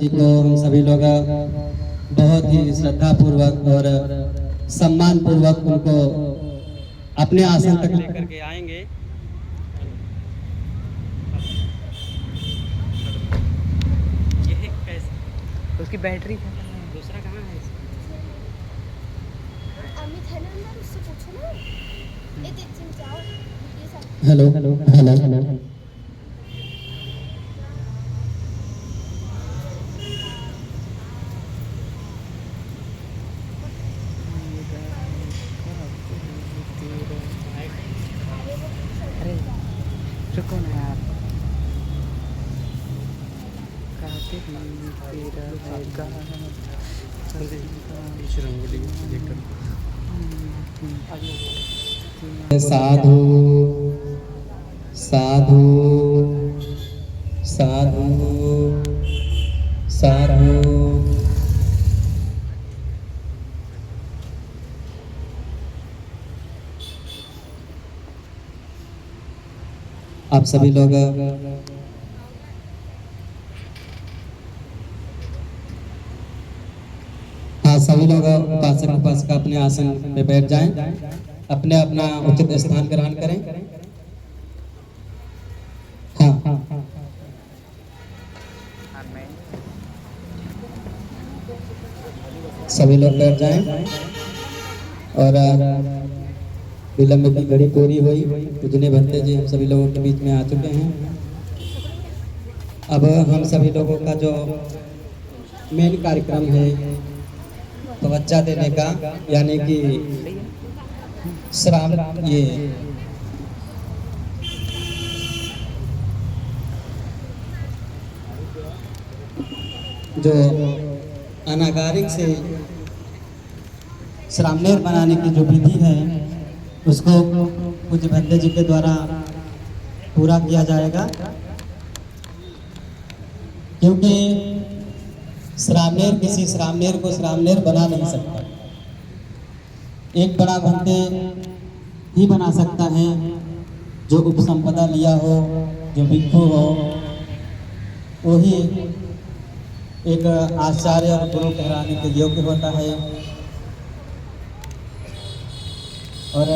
जी को हम सभी लोग बहुत ही श्रद्धा पूर्वक और सम्मान पूर्वक उनको अपने आसन तक लेकर के आएंगे। ये कैसे उसकी बैटरी दूसरा कहाँ है? अमित है ना अंदर, उससे पूछो ना। ए तेज जाओ ये सब। Hello hello hello hello. अरे रुको ना यार। कार्तिक तेरा है साधु साधु साधु साधु। आप सभी लोग हाँ सभी लोग उपासक उपासिका अपने आसन पे बैठ जाएं, अपने अपना उचित स्थान ग्रहण करें। हाँ सभी लोग बैठ जाएं और विलंब की घड़ी पूरी हुई। पूजनीय भंते जी हम सभी लोगों के बीच में आ चुके हैं। अब हम सभी लोगों का जो मेन कार्यक्रम है तवज्जा देने का, यानी कि श्राम ये जो अनागारिक से श्रामनेर बनाने की जो विधि है उसको पूज्य भंते जी के द्वारा पूरा किया जाएगा, क्योंकि श्रामनेर किसी श्रामनेर को श्रामनेर बना नहीं सकता। एक बड़ा भंते ही बना सकता है जो उपसंपदा लिया हो, जो भिक्षु हो, वही एक आचार्य और गुरु कहलाने के योग्य होता है। और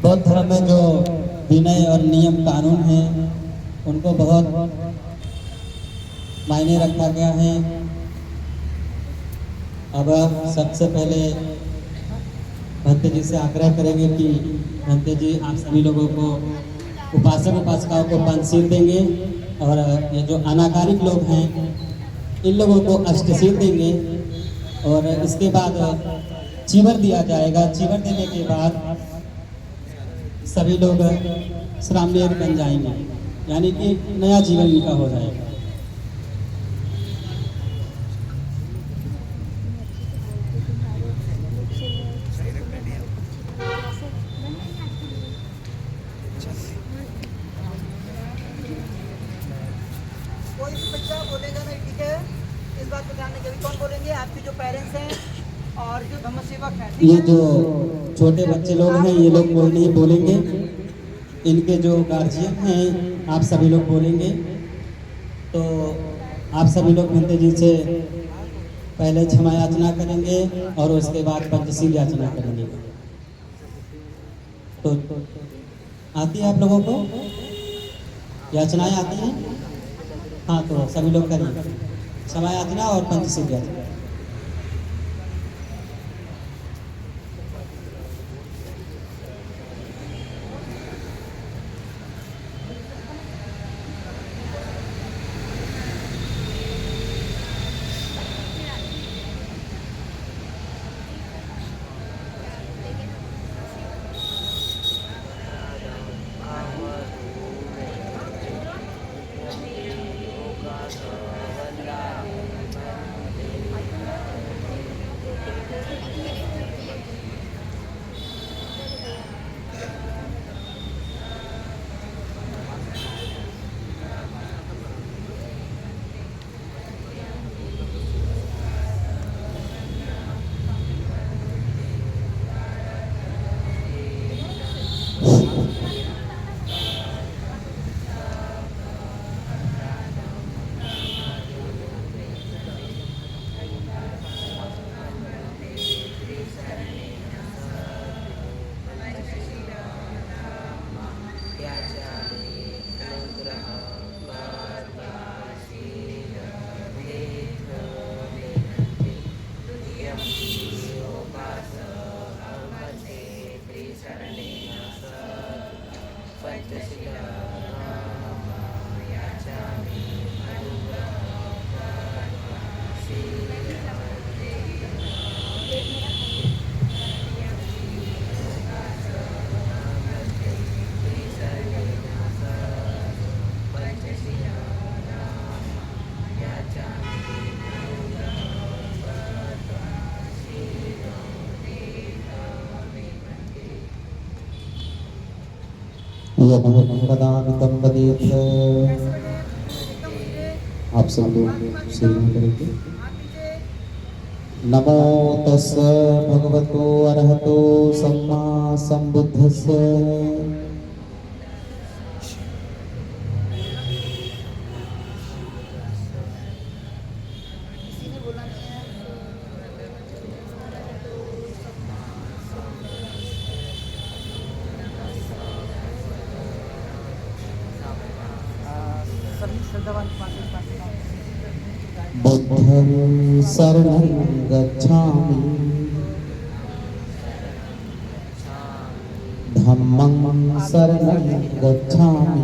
बौद्ध धर्म में जो विनय और नियम कानून है उनको बहुत मायने रखा गया है। अब सबसे पहले भंते जी से आग्रह करेंगे कि भंते जी आप सभी लोगों को उपासक उपासिकाओं को पंचशील देंगे, और ये जो अनाकारिक लोग हैं इन लोगों को अष्टशील देंगे, और इसके बाद चीवर दिया जाएगा। चीवर देने के बाद सभी लोग श्रामनेर बन जाएंगे, यानी कि नया जीवन इनका हो जाएगा। कोई भी बच्चा बोलेगा नहीं, ठीक है? इस बात को ध्यान रखिए। कौन बोलेंगे? आपके जो पेरेंट्स हैं और जो धम्म सेवक हैं। ये जो छोटे बच्चे लोग हैं ये लोग कोई नहीं बोलेंगे, इनके जो गार्जियन हैं आप सभी लोग बोलेंगे। तो आप सभी लोग भंते जी से पहले क्षमा याचना करेंगे और उसके बाद पंचशील याचना करेंगे। तो आती है आप लोगों को याचनाएं आती हैं? हाँ तो सभी लोग करिए क्षमा याचना और पंचशील याचना। यज्ञं वदामि तं वदेत्। कैसे बैठे? एकदम सीधे। आप सब लोग सेवन करेंगे। हाथ नीचे। नमो तस् भगवतो अरहतो सम्मा संबुद्धस्य। किसी ने बोला नहीं है। सभी श्रद्धावान बुद्धं शरणं गच्छामि, धम्मं शरणं गच्छामि,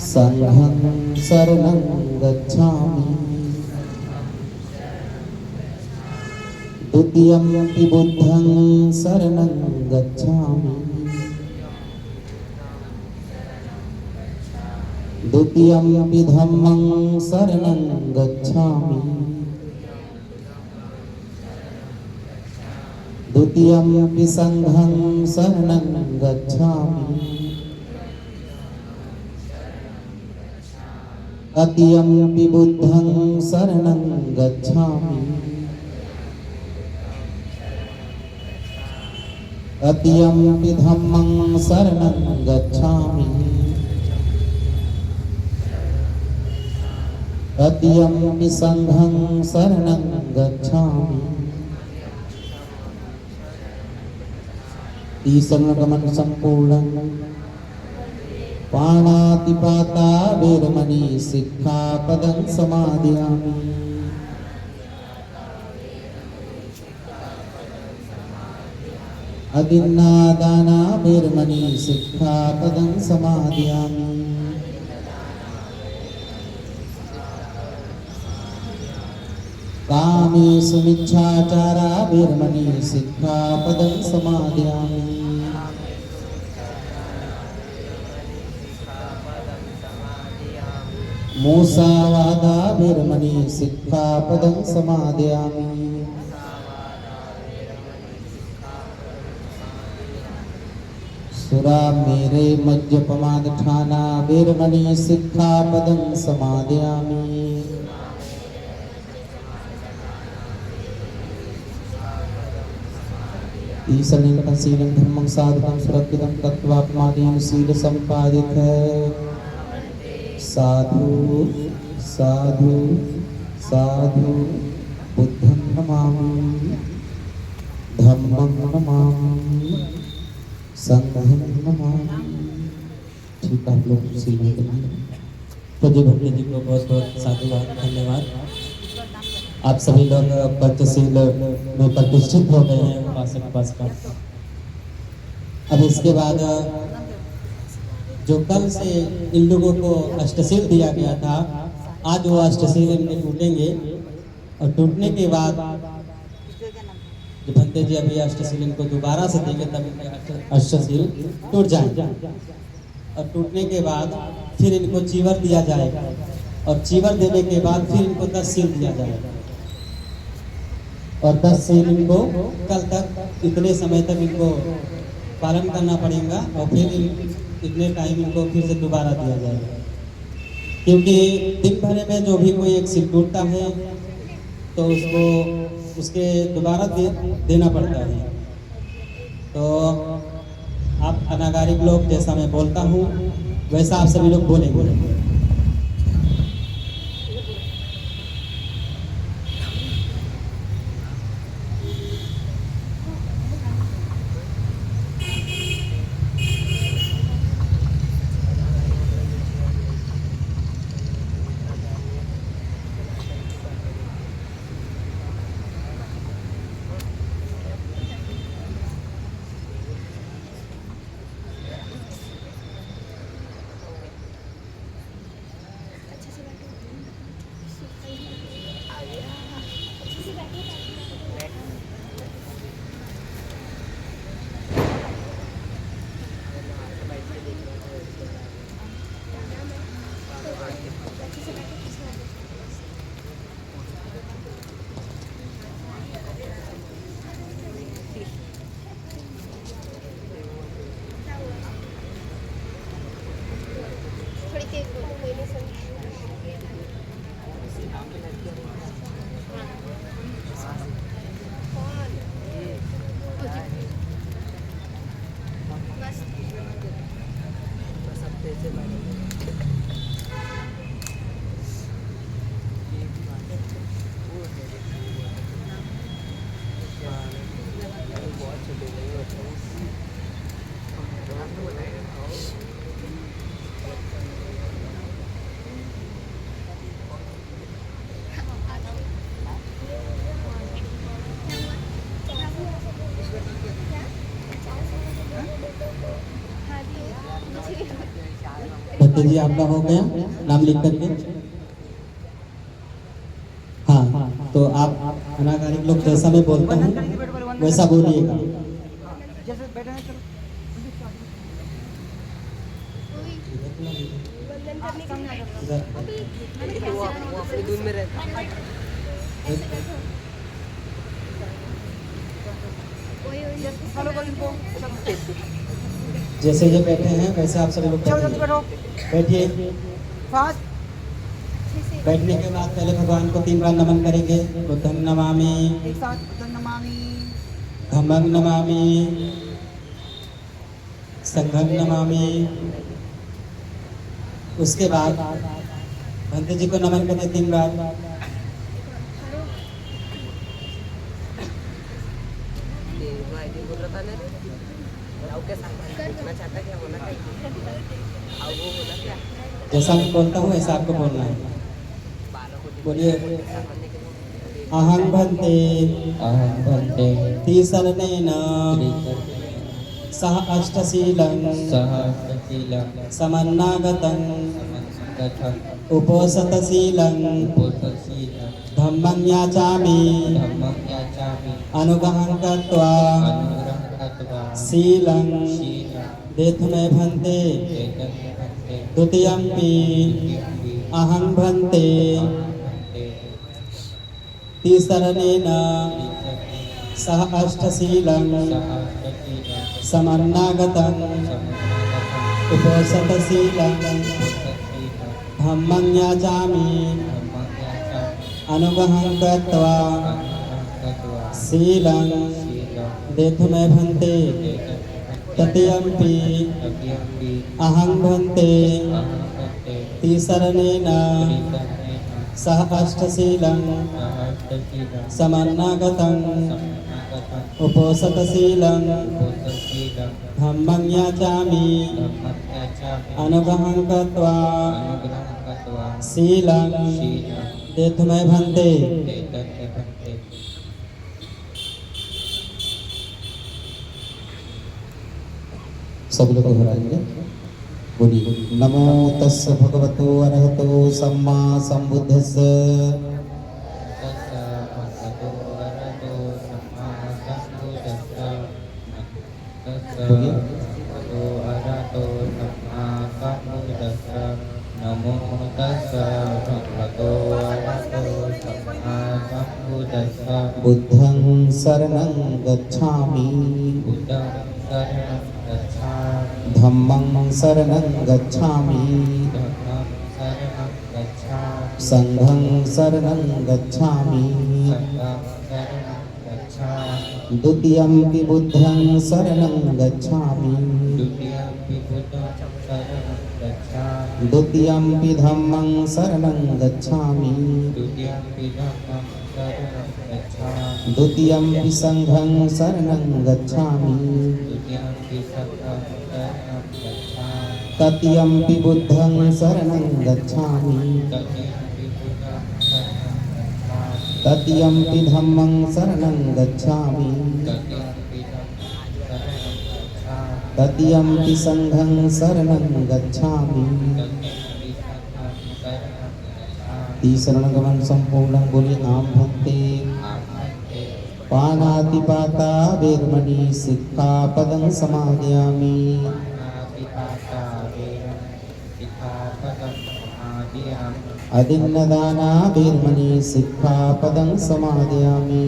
संघं शरणं गच्छामि, द्वितीयम्पि बुद्धं शरणं गच्छामि, द्वितीयम्पि धम्मं शरणं गच्छामि, द्वितीयम्पि संघं शरणं गच्छामि, तृतीयम्पि बुद्धं शरणं गच्छामि, तृतीयम्पि धम्मं शरणं गच्छामि, तृतीयम्पि संघं शरणं गच्छामि। ईशरणगमन संपूर्णं पाणातिपाता वेरमणि सिक्खापदं समादयामि। अदिन्नादाना वेरमणि सिक्खापदं समादयामि। कामेषु मिच्छाचारा वेरमणि सिक्खापदं समादयामि। मूसावादा वेरमणि सिक्खापदं समादयामि। सुरामेरे मज्जपमादठाना वेरमणि सिक्खापदं समादयामि। ईशरणं शीलं धर्मं साधकं सुरक्षितं तत्त्वात्मादीन शील संपादित है। साधु साधु साधु बुद्धं नमामि, धम्मं नमामि, संघं नमामि। ठीक आप लोग सीलन करिए। प्रदीप भट्टी जी को बहुत बहुत साधुवाद, धन्यवाद। आप सभी लोग पंचशील में प्रतिष्ठित हो गए हैं उपासक उपासिका। अब इसके बाद जो कल से इन लोगों को अष्टशील दिया गया था, आज वो अष्टशील इनके टूटेंगे और टूटने के बाद जो भंते जी अभी अष्टशील इनको दोबारा से देंगे तब इनके अष्टशील टूट जाएंगे। और टूटने के बाद फिर इनको चीवर दिया जाएगा और चीवर देने के बाद फिर इनको 10 शील दिया जाएगा और 10 शील इनको कल तक इतने समय तक इनको पालन करना पड़ेगा और फिर इतने टाइम इनको फिर से दोबारा दिया जाएगा। क्योंकि दिन भर में जो भी कोई एक शील टूटता है तो उसको उसके दोबारा देना पड़ता है। तो आप अनागारिक लोग जैसा मैं बोलता हूँ वैसा आप सभी लोग बोलेंगे। तेज बोलो कोई नहीं समझ कौन मस्त भक्त जी आपका हो गया नाम लिख करके। हाँ तो आप अनागारिक लोग जैसा मैं बोलता हूँ वैसा बोलिएगा। जैसे बैठे हैं चलो वंदन करने के लिए इधर। वो अपनी धुन में रहता है ऐसे बैठो वही फॉलो करो इनको जैसे ये बैठे हैं वैसे आप सभी लोग चलो जल्दी बैठो बैठिए। फास्ट अच्छे से बैठने के बाद पहले भगवान को 3 बार नमन करेंगे। बुद्धं नमामि, एक साथ बुद्धं नमामि, धम्मं नमामि, संघं नमामि। उसके बाद भंते जी को नमन करें 3 बार। जैसा मैं बोलता हूँ वैसा आपको बोलना है। बोलिए अहं भंते तिसरनेन सह अष्टशीलं समन्नागतं उपोसतशीलं धम्मं याचामि अनुगहं कृत्वा शीलं देथुमे भंते द्वितीयंपि अहं भंते तिसरनेन सह अष्टशीलं समन्नागतं उपोसतशीलं धम्मं याचामि अनुगहं कृत्वा शीलं देथुमे भंते तृतीयंपि अहं भंते तिसरनेन सह अष्टशीलं समन्नागतं उपोसतशीलं धम्मं याचामि अनुगहं कृत्वा शीलं देथुमे भंते। सब लोग दोहराएंगे। बोलिए नमो तस् भगवतो अरहतो सम्मा संबुद्धस्स। बोलिए नमो तस्स भगवतो अरहतो सम्मा संबुद्धस्स। बुद्धं शरणं गच्छामि धम्मं शरणं गच्छामि संघं शरणं गच्छामि द्वितीयंपि बुद्धं शरणं गच्छामि द्वितीयंपि धम्मं शरणं गच्छामि द्वितीयंपि संघं शरणं गच्छामि तृतीयंपि बुद्धं शरणं गच्छामि तृतीयंपि धम्मं शरणं गच्छामि तृतीयंपि संघं शरणं गच्छामि। तीसरणगमन संपूर्णं बोले आम भक्ते पानातिपाता वेरमणि सिक्खापदं समादयामि। अदिन्नदाना वेरमणि सिक्खापदं समादयामि।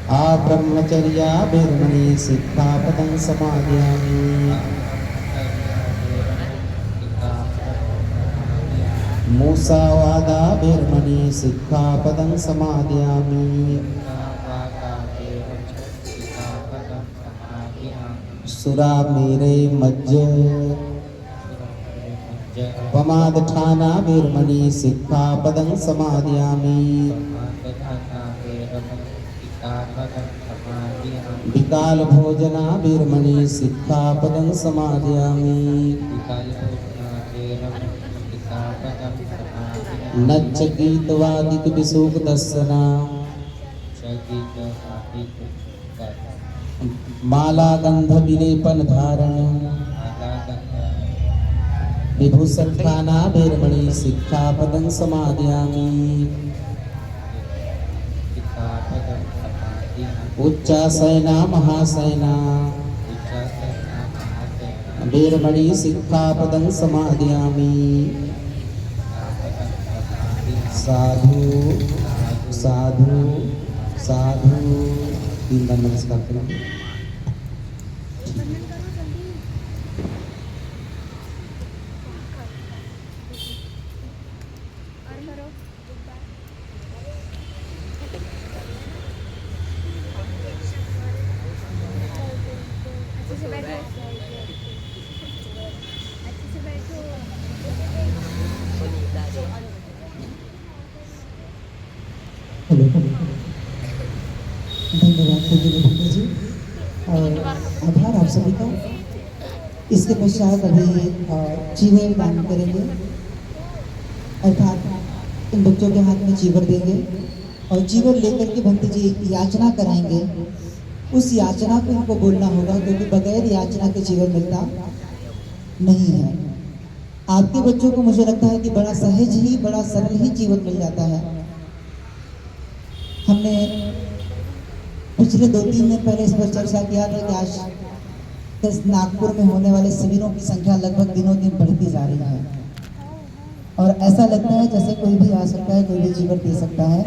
आ ब्रह्मचर्या वीरमणि सिक्खापदं समादयामि। मूसावादा वीरमणि सिक्खापदं समादयामि। सुरा मेरे मज्ज पमादठाना वीरमणि सिक्खापदं समादयामि। विकाल भोजना वीरमणि सिक्खापदं समादयामि। नच्च गीतवादिक विसूक दर्शना माला गंध विलेपन धारण विभूषण वीरमणि सिक्खापदं समादयामि। उच्चासना महासैना वीरमणि सिक्खापदं समादयामि। साधु साधु साधु। 3 बार नमस्कार करेंगे। बंधन करो जल्दी। और करो एक बार। अच्छे से बैठो। अच्छे से बैठो। धन्यवाद पंडित जी और आभार आप सभी का। इसके पश्चात अभी चीवर दान करेंगे, अर्थात इन बच्चों के हाथ में चीवर देंगे और चीवर लेकर के भक्त जी याचना कराएंगे। उस याचना को इनको बोलना होगा क्योंकि बगैर याचना के चीवर मिलता नहीं है। आपके बच्चों को मुझे लगता है कि बड़ा सहज ही, बड़ा सरल ही चीवर मिल जाता है। हमने पिछले 2-3 दिन पहले इस पर चर्चा किया था कि आज इस नागपुर में होने वाले शिविरों की संख्या लगभग दिनों दिन बढ़ती जा रही है और ऐसा लगता है जैसे कोई भी आ सकता है, कोई भी जीवन दे सकता है,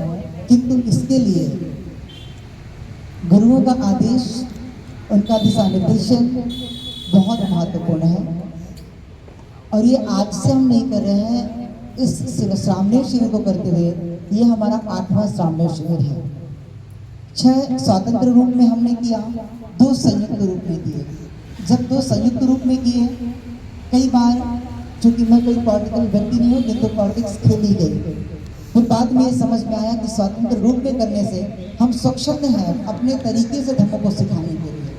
किंतु इसके लिए गुरुओं का आदेश, उनका दिशा निर्देशन बहुत महत्वपूर्ण है। और ये आज से हम नहीं कर रहे हैं, इस श्रामणेर शिविर को करते हुए ये हमारा 8वां श्रामणेर शिविर है। 6 स्वतंत्र रूप में हमने किया, 2 संयुक्त रूप में किए। जब 2 संयुक्त रूप में किए, कई बार चूंकि मैं कोई पॉलिटिकल व्यक्ति नहीं हूँ किंतु पॉलिटिक्स खेली गई, फिर बाद में ये समझ में आया कि स्वतंत्र रूप में करने से हम स्वच्छंद हैं अपने तरीके से धर्म को सिखाने के लिए।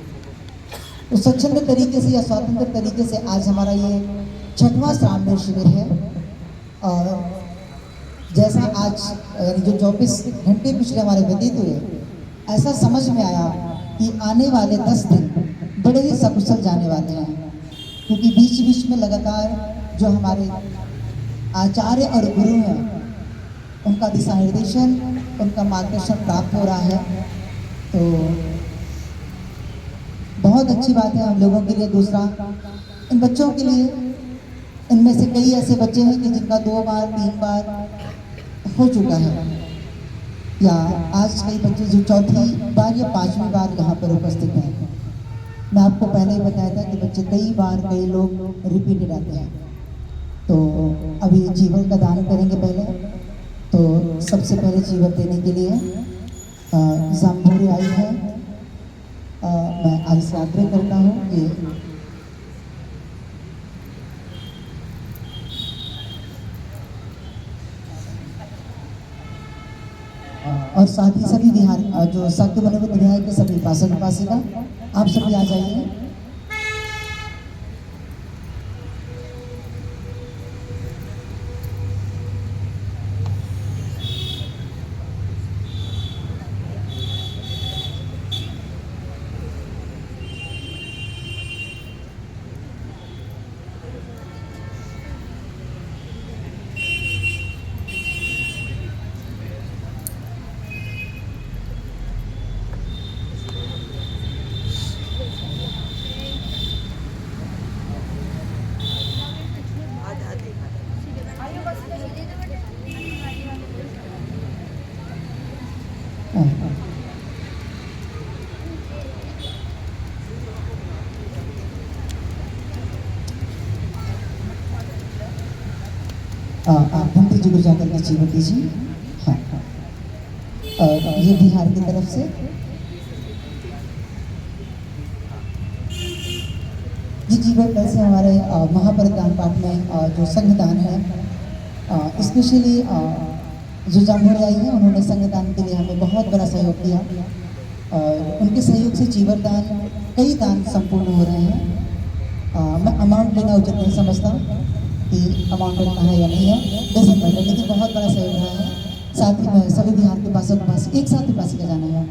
तो स्वच्छंद तरीके से या स्वतंत्र तरीके से आज हमारा ये 6वां श्रामणेर शिविर है। और जैसा आज यानी जो 24 घंटे पिछले हमारे व्यतीत हुए, ऐसा समझ में आया कि आने वाले 10 दिन बड़े ही सकुशल जाने वाले हैं, क्योंकि बीच बीच में लगातार जो हमारे आचार्य और गुरु हैं उनका दिशा निर्देशन, उनका मार्गदर्शन प्राप्त हो रहा है। तो बहुत अच्छी बात है हम लोगों के लिए। दूसरा, इन बच्चों के लिए, इनमें से कई ऐसे बच्चे हैं कि जिनका 2 बार 3 बार हो चुका है, या आज कई बच्चे जो 4थी बार या 5वीं बार यहाँ पर उपस्थित हैं। मैं आपको पहले ही बताया था कि बच्चे कई बार, कई लोग रिपीटेड आते हैं। तो अभी जीवन का दान करेंगे पहले। तो सबसे पहले जीवन देने के लिए जाम्बूरी आई है। मैं आज से आग्रह करता हूँ कि और साथ ही सभी बिहार जो शाक्य मनोविद विधायक के सभी उपासक उपासिका, आप सभी आ जाइए। आप भंती जी को जाकर के जीवन दीजिए। हाँ हाँ। और ये बिहार की तरफ से ये जीवन ऐसे हमारे महापरिदान पाठ में जो संघदान है, स्पेशली जो जामुन आई है उन्होंने संघदान के लिए हमें बहुत बड़ा सहयोग दिया और उनके सहयोग से जीवन दान कई दान संपूर्ण हो रहे हैं। मैं अमाउंट लेना उचित नहीं समझता कि अमाउंट लेना है या नहीं है, डजंट मैटर, लेकिन बहुत बड़ा सहयोग रहा है। साथ ही में सभी बिहार के पास एक साथ उपासी का जाना है।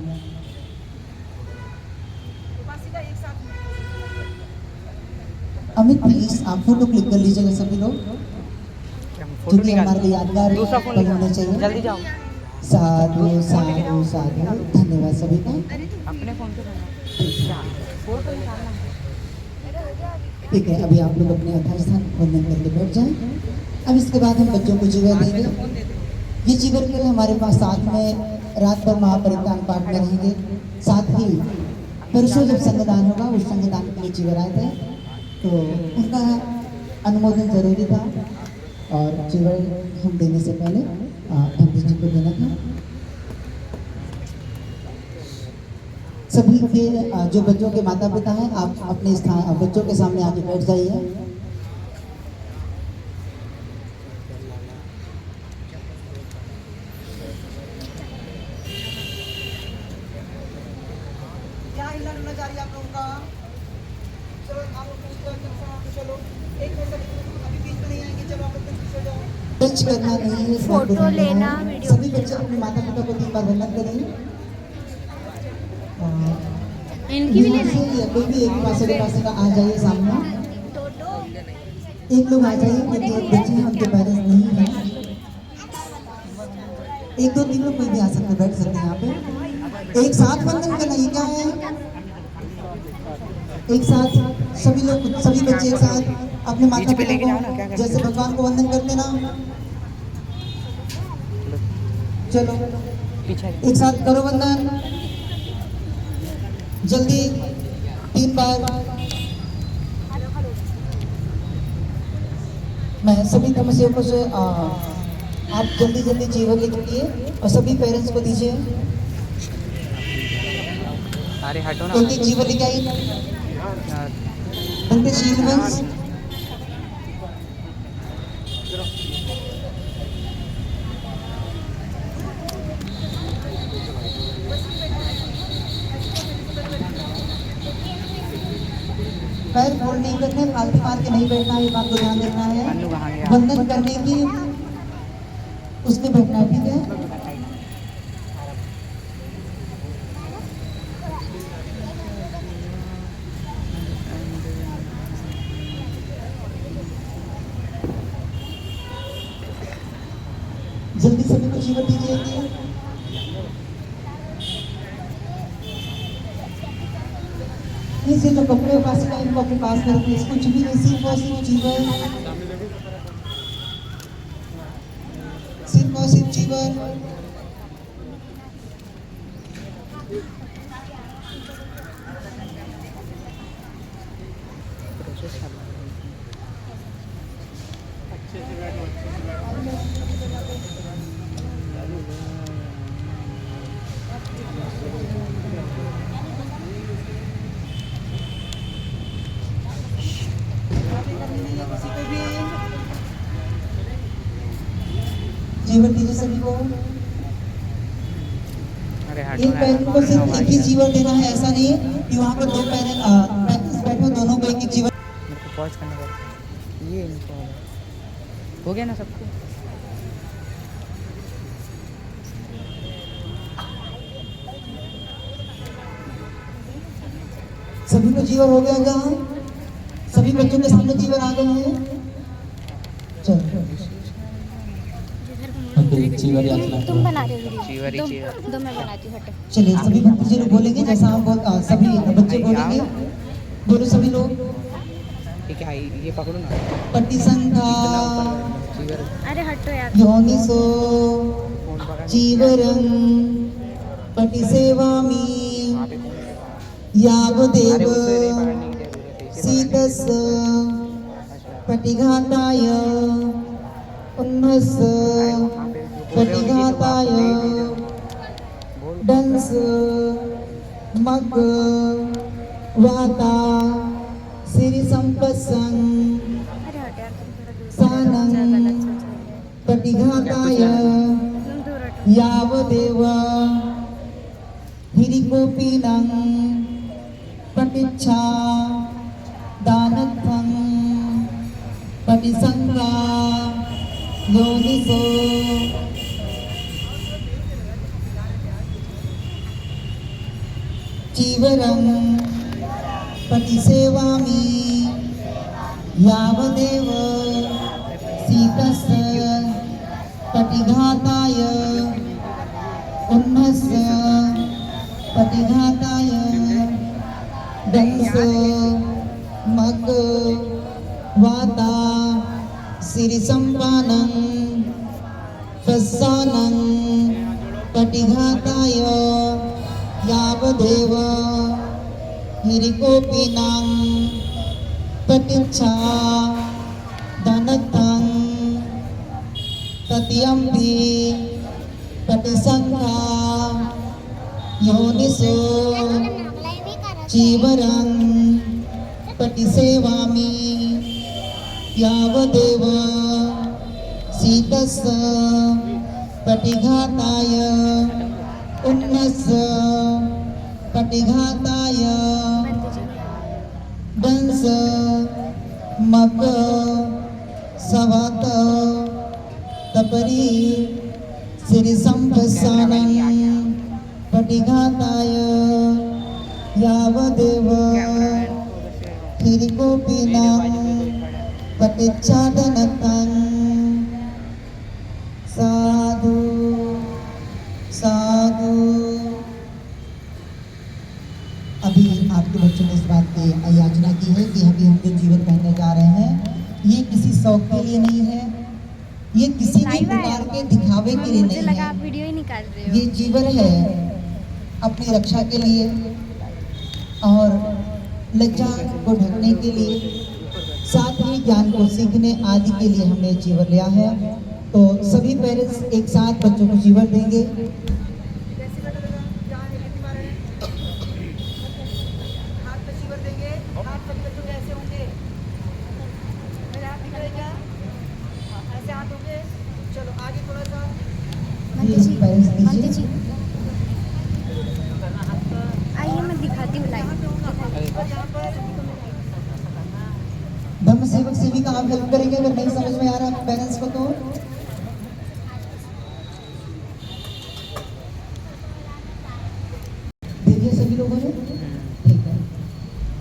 अमित प्लीज आप फोटो क्लिक कर लीजिएगा सभी लोग, क्योंकि हमारे लिए यादगार पल होने चाहिए। जल्दी जाओ। साधु साधु साधु, धन्यवाद सभी का। अपने फोन पे करना। फोटो निकालना है। ठीक है, अभी आप लोग अपने यथास्थान वंदन करके बैठ जाएं। अब इसके बाद हम बच्चों को जीवन देंगे। ये जीवन के लिए हमारे पास साथ में रात भर महापरित्राण पाठ में रहेंगे। साथ ही परसों जब संगदान होगा उस संगदान के लिए जीवन आए थे तो उनका अनुमोदन जरूरी था और जीवन हम देने से पहले पंडित जी को देना था। सभी के जो बच्चों के माता पिता हैं आप अपने स्थान बच्चों के सामने आके बैठ जाइए। क्या हिलना डुलना जा रही है आप लोगों का? चलो आप लोग चलो एक मिनट अभी बीच में नहीं आएंगे। चलो आप लोग पीछे हो जाओ। टच करना नहीं है, फोटो लेना, वीडियो सभी बच्चे अपने माता पिता को 3 बार वंदन करें। इनकी भी लेना है। या कोई भी एक पासे का आ जाइए सामने। टोटो एक लोग आ जाइए क्योंकि एक बच्चे हैं उनके पेरेंट्स नहीं हैं। 1 2 3 लोग कोई भी आ सकते, बैठ सकते हैं यहाँ पे। एक साथ वंदन करना, ये क्या है? एक साथ सभी लोग, सभी बच्चे एक साथ अपने माता पिता को जैसे भगवान को वंदन करते ना, चलो एक साथ करो वंदन जल्दी 3 बार। मैं सभी तमसेवकों से आप जल्दी जल्दी जीवन लिखिए और सभी पेरेंट्स को दीजिए। अरे हटो ना। एक जीवन लिख आइए उनके शीलवंश। पैर फोल्ड नहीं करने, फालतू मार के नहीं बैठना है, ये बात को ध्यान देना अन्नू कहाँ है। गया? वंदन करने की उसमें बैठना है, ठीक है? जल्दी सभी को जीवन दीजिए। इसे जो कपड़े उपास का इनको अपने पास में रखिए। इसको चुभी नहीं, सिर्फ और सिर्फ जीवन, सिर्फ और सिर्फ जीवन। जीवन दीजिए सभी को। अरे हटो एक ना। पैर को सिर्फ एक ही जीवन देना है, ऐसा नहीं है कि वहाँ पर 2 पैर बैठो, दोनों को एक ही जीवन। मेरे को पॉज करना पड़ता। ये इनको हो गया ना सबको। सभी को जीवन हो गया जहाँ सभी बच्चों के सामने जीवन आ गए हैं। चलो जीवन याचना तुम बना रहे हो चीवरी वीडियो? चीवर। दो मैं बनाती हूँ, हटो। चलिए सभी बच्चे लोग बोलेंगे जैसा हम सभी बच्चे बोलेंगे। बोलो सभी लोग। ठीक है ये पकड़ो ना। पटिसंधा चीवर। अरे हटो यार। योनिसो फोन पकड़। जीवरं पटिसेवामि वहाँ पे कौन है? अरे यावदेव उससे नहीं पकड़ने की जरूरत है। इसे सीतस पकड़ने की। पटिघाताय उन्नस प्रतिघाताय दंस मग वाता श्री संपत्सं अरे हट यार तुम थोड़ा दूर सानं प्रतिघाताय तुम दूर हटो यावदेव हिरिकोपीनं पटिच्छा दानत्वं पटिसंगा योनिसो चीवरं पटिसेवामि यावदेव सीतस्य पटिघाताय उन्नस पटिघाताय दंस मग वाता सिरिसंपानं फस्सानं पटिघाताय यावदेव हिरिकोपीनां पटिच्छा धनत्तं तत्यम्पि पटिसंघा योनिसो चीवरं पटिसेवामि यावदेव सीतस्य पटिघाताय उन्नस पटिघाताय दंस मग सवात तपरी श्री संपत्सानं पटिघाताय यावदेव हिरिकोपीनां पटिच्छादनतं साधु साधु। अभी आपके बच्चों ने इस बात की याचना की है कि अभी हम जो जीवन पहनने जा रहे हैं ये किसी शौक के लिए नहीं है, ये किसी भी प्रकार के दिखावे के लिए मुझे नहीं लगा आप है। वीडियो ही निकाल रहे हो ये जीवन है अपनी रक्षा के लिए और लज्जा को ढकने के लिए, साथ ही ज्ञान को सीखने आदि के लिए हमने जीवन लिया है। तो सभी पेरेंट्स एक साथ बच्चों को जीवन देंगे। कैसे बेटा देगा जहाँ नीति मारे हाथ पे शिवर देंगे, हाथ पे बच्चों के ऐसे होंगे, मेरे हाथ दिख रहे क्या? ऐसे हाथ होंगे। चलो आगे थोड़ा सा मंत जी आइए मैं दिखाती हूँ लाइव और यहाँ पर धर्म सेवक सेविका आप हेल्प करेंगे अगर नहीं समझ में आ रहा पेरेंट्स को तो। देखिए सभी लोगों ने ठीक है।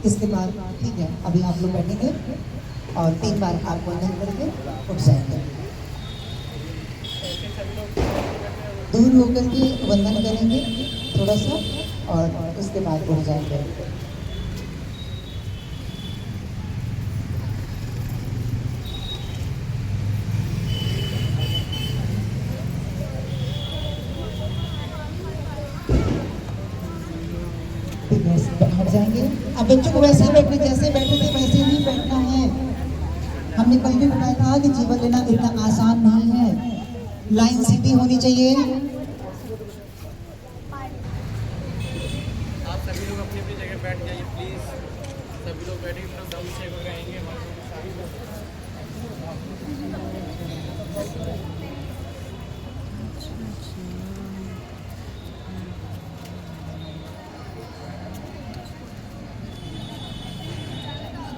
इसके बाद ठीक है अभी आप लोग बैठेंगे और 3 बार आप वंदन करके उठ जाएंगे। दूर होकर के वंदन करेंगे थोड़ा सा और उसके बाद उठ जाएंगे। हट जाएंगे। अब बच्चों को वैसे ही बैठने जैसे बैठे थे वैसे ही बैठना है। हमने कल भी बताया था कि जीवन लेना इतना आसान नहीं है, लाइन सीधी होनी चाहिए। आप सभी लोग अपनी अपनी जगह बैठ जाइए प्लीज। सभी लोग बैठे दम से रहेंगे।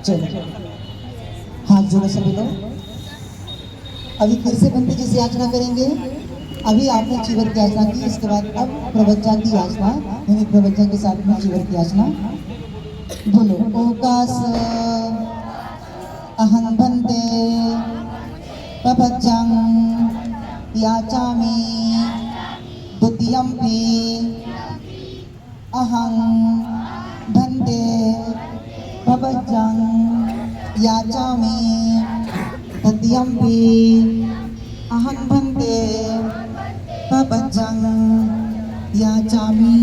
चलो हाथ जोड़ो सभी लोग। अभी फिर से पंडित जी से याचना करेंगे। अभी आपने चीवर की याचना की, इसके बाद अब प्रवचन की याचना, यानी प्रवचन के साथ में चीवर की याचना। बोलो ओकास अहं भन्ते प्रवचन याचामि द्वितीयम्पि अहं भन्ते प्रवचन याचामि तृतीयम्पि अहं भन्ते प्रवचन याचामि।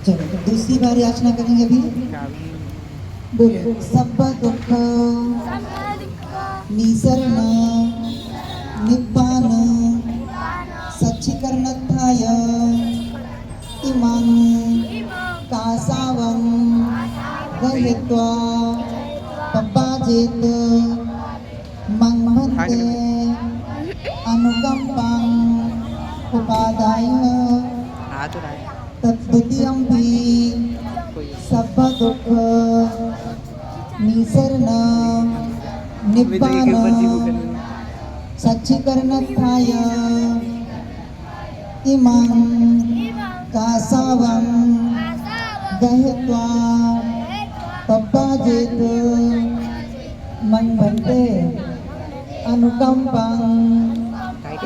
चलो दूसरी बार याचना करेंगे अभी। बोलो सब दुख निसरण निब्बान सच्चीकरणत्थाय इमं कासावं गृहीत्वा पब्बाजेत मंगमन्ते अनुकंपं उपादाय हाथ उठाए तद्वितीयंपि सब दुख निसरण निब्बान सच्चीकरणत्थाय इमं कासावं गृहीत्वा पब्बाजेत मंगमन्ते अनुकंपं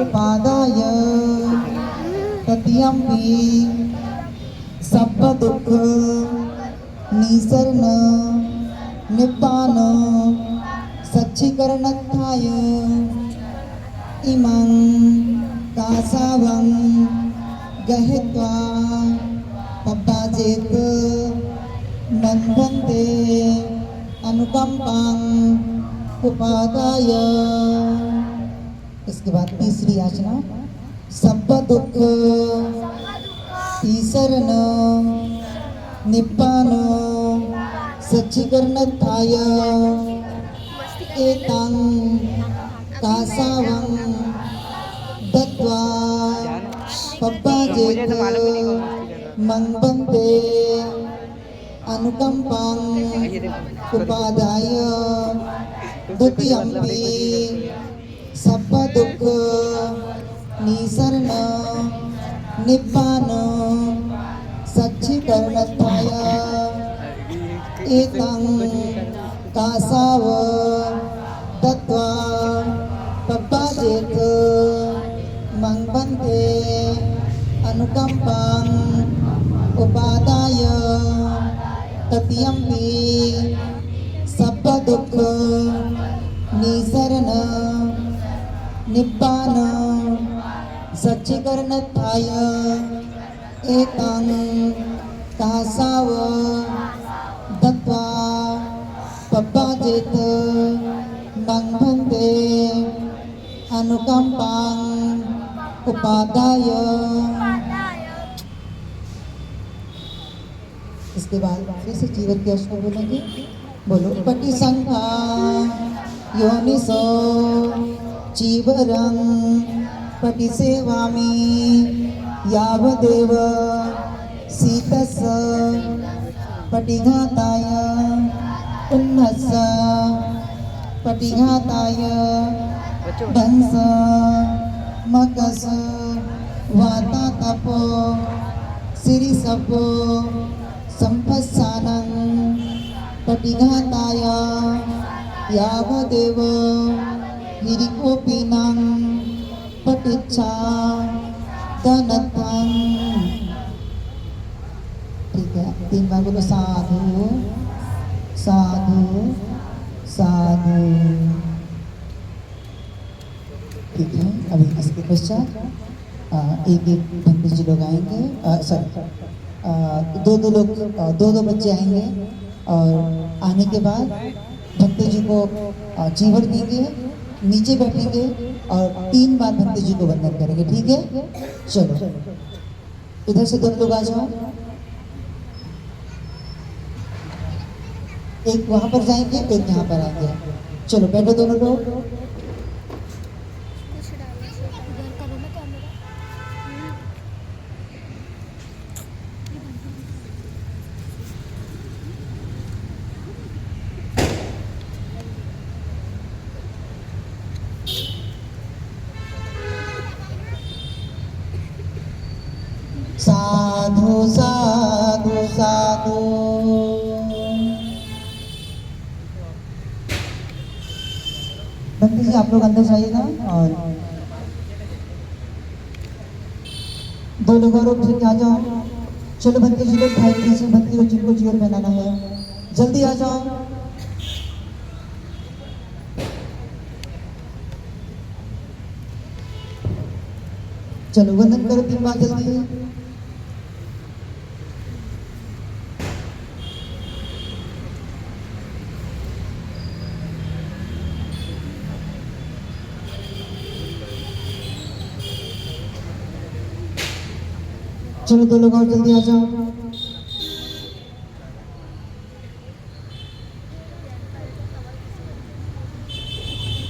उपादाय तद्वितीयंपि सब दुख निसरण निब्बान सच्चीकरणत्थाय इमं कासावं गृहीत्वा पब्बाजेत मंगमन्ते अनुकंपं उपादाय। इसके बाद तीसरी याचना सब दुख ईसरण निब्बान सच्चीकरणत्थाय एतं कासावं दत्वा पब्बाजेत मंगमन्ते अनुकंपं उपादाय द्वितीयंपि सब दुख निसरण निब्बान सच्चीकरणत्थाय एतं कासाव दत्वा पब्बाजेत मंगमन्ते अनुकंपं उपादाय तृतीयंपि सब दुख निसरण निब्बान सच्चीकरणत्थाय एतं कासाव दत्वा पब्बाजेत मंगमन्ते अनुकंपं उपादाय। इसके बाद फिर से जीवन के अश्व बोलेंगे। बोलो पटिसंखा योनिसो चीवरं पटिसेवामि यावदेव सीतस पटिघाताय उन्नस पटिघाताय दंस मकस वातातपो सिरिसपो संपस्सानं पटिघाताय यावदेव हिरिकोपिनं पटिच्छा दनतं। ठीक है, 3 बार बोलो साधु साधु साधु। ठीक है, अभी इसके पश्चात एक एक पंडित जी लोग आएंगे, दो बच्चे आएंगे और आने के बाद भक्त जी को चीवर देंगे, नीचे बैठेंगे और 3 बार भक्त जी को वंदन करेंगे। ठीक है, चलो इधर से 2 लोग आ जाओ, एक वहां पर जाएंगे, एक यहाँ पर आएंगे। चलो बैठो दोनों लोग। कुछ डालो इधर करो ना कैमरा। साधु साधु साधु। भक्ति जी आप लोग अंदर जाइएगा और 2 लोग और उठ के आ जाओ। चलो भक्ति जी लोग भाई किसी भक्ति को जिनको जीवन बनाना है जल्दी आ जाओ। चलो वंदन करो 3 बार जल्दी। चलो 2 लोग और जल्दी आ जाओ।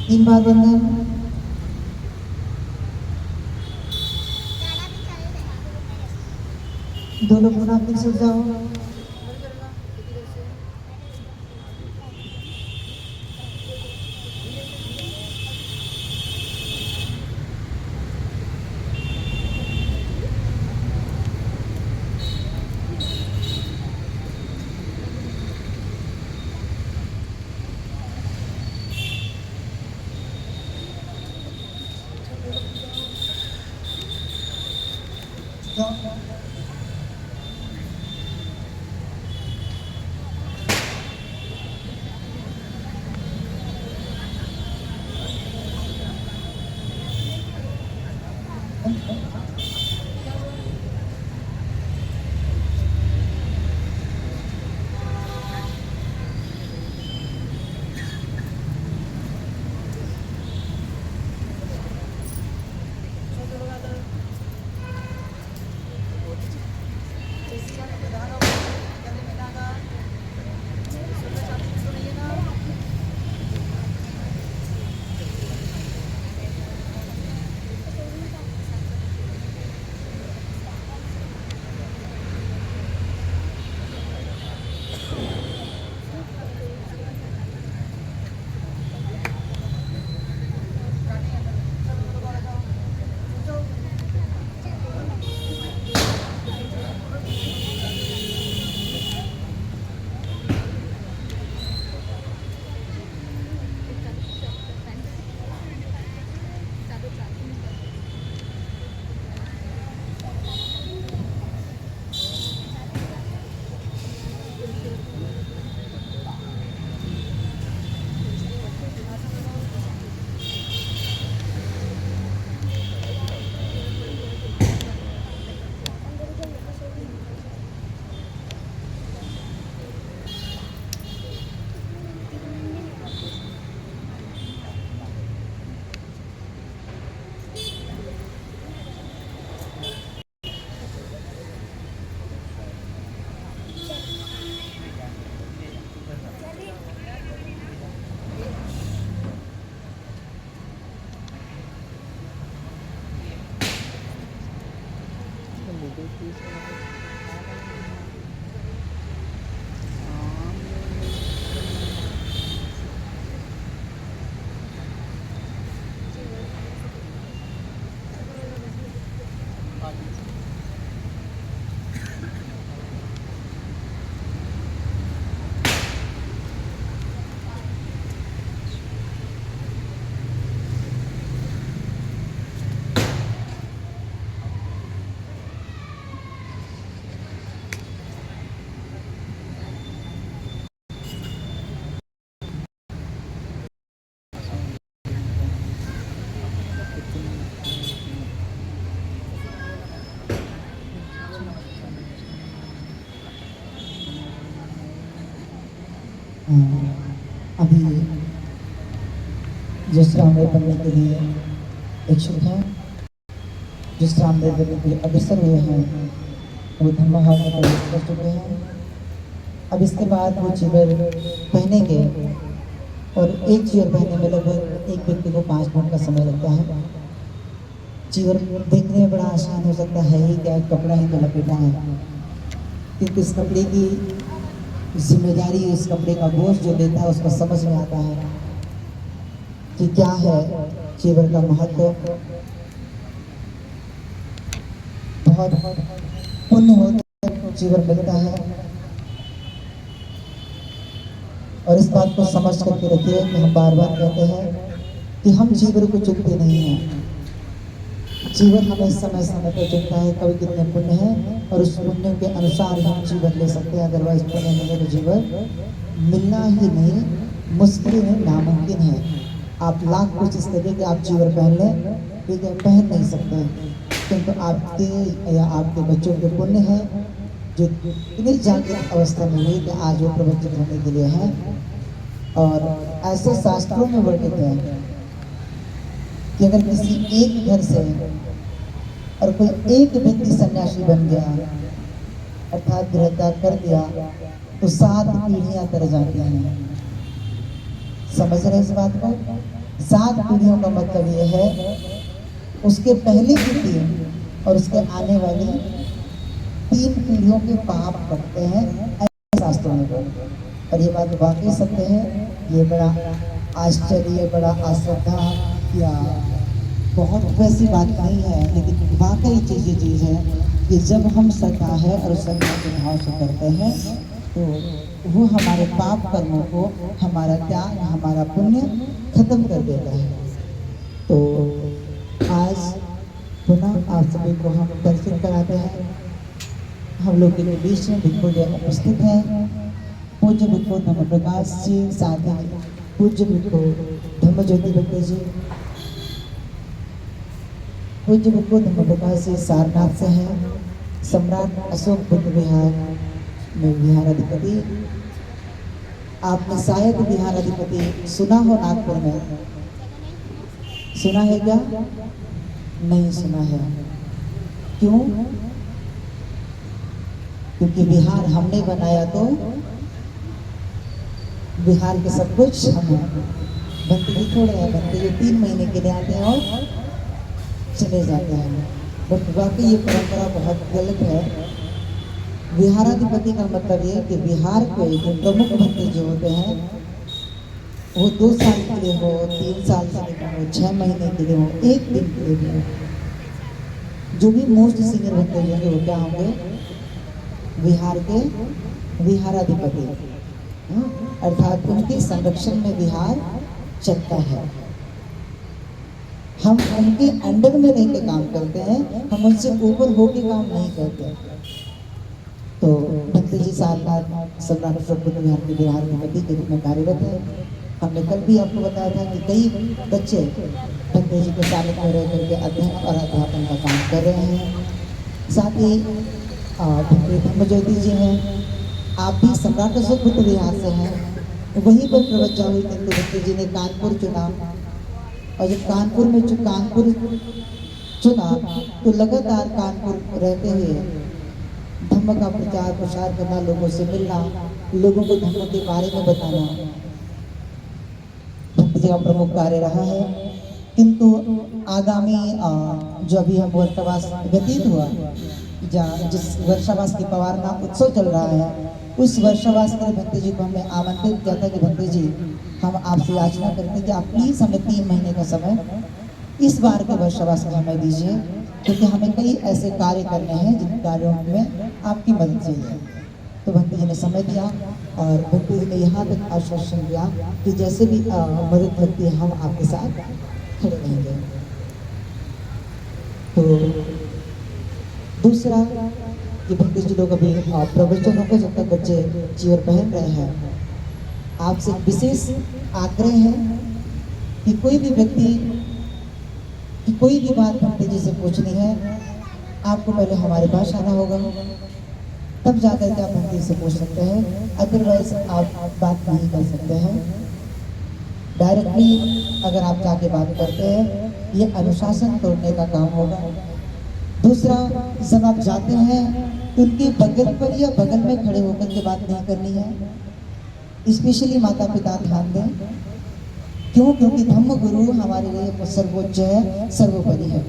तीन बार बंधन। 2 लोग पुनः फिर से जाओ। अभी जिस रामदेव बनने के लिए इच्छुक हैं, जिस रामदेव बनने के लिए अग्रसर हुए हैं, वो धर्महाल में प्रवेश कर चुके हैं। अब इसके बाद वो चीवर पहनेंगे और एक चीवर पहनने में लगभग एक व्यक्ति को 5 मिनट का समय लगता है। चीवर देखने में बड़ा आसान हो सकता है ही क्या, कपड़ा ही तो लपेटा है, क्योंकि इस कपड़े की जिम्मेदारी, इस कपड़े का बोझ जो लेता है उसको समझ में आता है कि क्या है चीवर का महत्व। बहुत पुण्य होता है, चीवर मिलता है। और इस बात को समझ करके रखिए कि हम बार बार कहते हैं कि हम चीवर को चुनते नहीं हैं, चीवर हमें समय समय पर चुनता है कभी कितने पुण्य है और उस पुण्य के अनुसार हम जीवन ले सकते हैं। अदरवाइज पुण्य मिले तो जीवन मिलना ही नहीं, मुश्किल है, नामुमकिन है। आप लाख कोशिश करिए कि आप जीवन पहन लें, ठीक है, पहन नहीं सकते, किंतु आपके या आपके बच्चों के पुण्य है जो इतनी जागृत अवस्था में हुई कि आज वो प्रवचित होने के लिए है। और ऐसे शास्त्रों में वर्णित है कि अगर किसी एक घर से और कोई एक व्यक्ति सन्यासी बन गया अर्थात गृहत्याग कर दिया तो 7 पीढ़ियां तर जाती हैं। समझ रहे इस बात को? 7 पीढ़ियों का मतलब ये है उसके पहले की 3 और उसके आने वाली 3 पीढ़ियों के पाप कटते हैं, ऐसे शास्त्रों में बोलते हैं। और ये बात वाकई सत्य है। ये बड़ा आश्चर्य, बड़ा अश्रद्धा या बहुत वैसी बात नहीं है, लेकिन वाकई चीज़ ये चीज़ है कि जब हम श्रद्धा है और श्रद्धा के भाव से करते हैं तो वो हमारे पाप कर्मों को, हमारा त्याग, हमारा पुण्य खत्म कर देता है। तो आज पुनः आप सभी को हम दर्शन कराते हैं। हम लोग के बीच में भिक्खु जी उपस्थित हैं। पूज्य भिक्खु धम्म प्रकाश जी, साथ ही पूज्य भिक्खु धम्म ज्योति भट्टी जी, पूज्य भिक्खु धम्म प्रकाश जी सारनाथ से हैं। सम्राट अशोक बुद्ध विहार में विहाराधिपति। आपने शायद विहाराधिपति सुना हो नागपुर में, सुना है क्या? नहीं सुना है। क्यों? क्योंकि बिहार हमने बनाया तो बिहार के सब कुछ हम हैं। बनते ही थोड़े हैं, बनते ये 3 महीने के लिए आते हैं और चले जाते हैं। बट वाकई ये परंपरा बहुत गलत है। विहाराधिपति का मतलब ये कि बिहार के जो प्रमुख भक्त जो होते हैं वो 2 साल के लिए हो, 3 साल के लिए हो, 6 महीने के लिए हो, 1 दिन के लिए भी हो। जो भी मोस्ट सीनियर भक्त होंगे वो क्या होंगे? बिहार के विहाराधिपति, अर्थात उनके संरक्षण में बिहार चलता है। हम उनके अंडर में रह के काम करते हैं, हम उनसे ऊपर होके काम नहीं करते। तो भक्त जी सारनाथ सम्राट अशोक बुद्ध विहार के विहाराधिपति के रूप में कार्यरत है। हमने कल भी आपको बताया था कि कई बच्चे भक्त जी के सानिध्य में रह करके अध्ययन और अध्यापन का काम कर रहे हैं। साथ ही धम्म ज्योति जी हैं, आप भी सम्राट अशोक बुद्ध विहार से हैं। वहीं पर प्रवचन हुई, किंतु भक्त जी ने कानपुर चुना और जब कानपुर में कानपुर चुना तो लगातार कानपुर रहते हुए धम्म का प्रचार प्रसार करना, लोगों से मिलना, लोगों को धम्म के बारे में बताना भक्त जी का प्रमुख कार्य रहा है। किंतु आगामी जो अभी हम वर्षावास व्यतीत हुआ, जिस वर्षावास की पवारना उत्सव चल रहा है, उस वर्षावास के भक्त जी को हमने आमंत्रित किया था कि भक्त जी हम आपसे याचना करते हैं कि आप प्लीज़ हमें 3 महीने का समय इस बार के वर्षावास में हमें दीजिए, क्योंकि हमें कई ऐसे कार्य करने हैं जिन कार्यों में आपकी मदद चाहिए। तो भक्त जी ने समय दिया और भक्त जी ने यहाँ तक आश्वासन दिया कि जैसे भी मदद लगती है हम आपके साथ खड़े रहेंगे। तो दूसरा कि भक्त जी लोग अभी प्रवचनों को जब तक बच्चे चीवर पहन रहे हैं, आपसे विशेष आग्रह है कि कोई भी व्यक्ति कि कोई भी बात भक्त जी से पूछनी है, आपको पहले हमारे पास आना होगा, तब जाकर के आप भक्त जी से पूछ सकते हैं। अदरवाइज आप बात नहीं कर सकते हैं। डायरेक्टली अगर आप जाके बात करते हैं, ये अनुशासन तोड़ने का काम होगा। दूसरा, जब आप जाते हैं तो उनके बगल पर या बगल में खड़े होकर के बात नहीं करनी है। स्पेशली माता पिता ध्यान दें। क्यों? क्योंकि धम्म गुरु हमारे लिए सर्वोच्च है, सर्वोपरि है।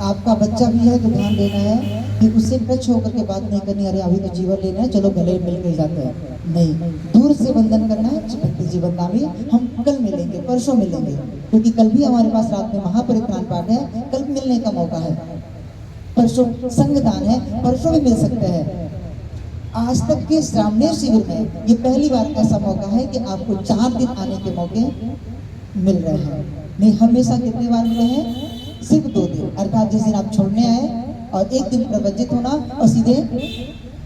आपका बच्चा भी है तो ध्यान देना है कि उससे टच होकर के बात नहीं करनी, अरे अभी तो जीवन लेना है, चलो गले मिल के जाते हैं। नहीं, दूर से वंदन करना है। भक्ति जी वंदनामी हम कल मिलेंगे, परसों मिलेंगे, क्योंकि कल भी हमारे पास रात में महापरित्राण पाठ है, कल मिलने का मौका है। परसों संगदान है, परसों भी मिल सकते हैं। आज तक के श्रावणी शिविर में ये पहली बार ऐसा मौका है कि आपको 4 दिन आने के मौके मिल रहे हैं। नहीं, हमेशा कितने बार मिले हैं? सिर्फ 2 दिन, अर्थात जिस दिन आप छोड़ने आए और 1 दिन प्रवचित होना और सीधे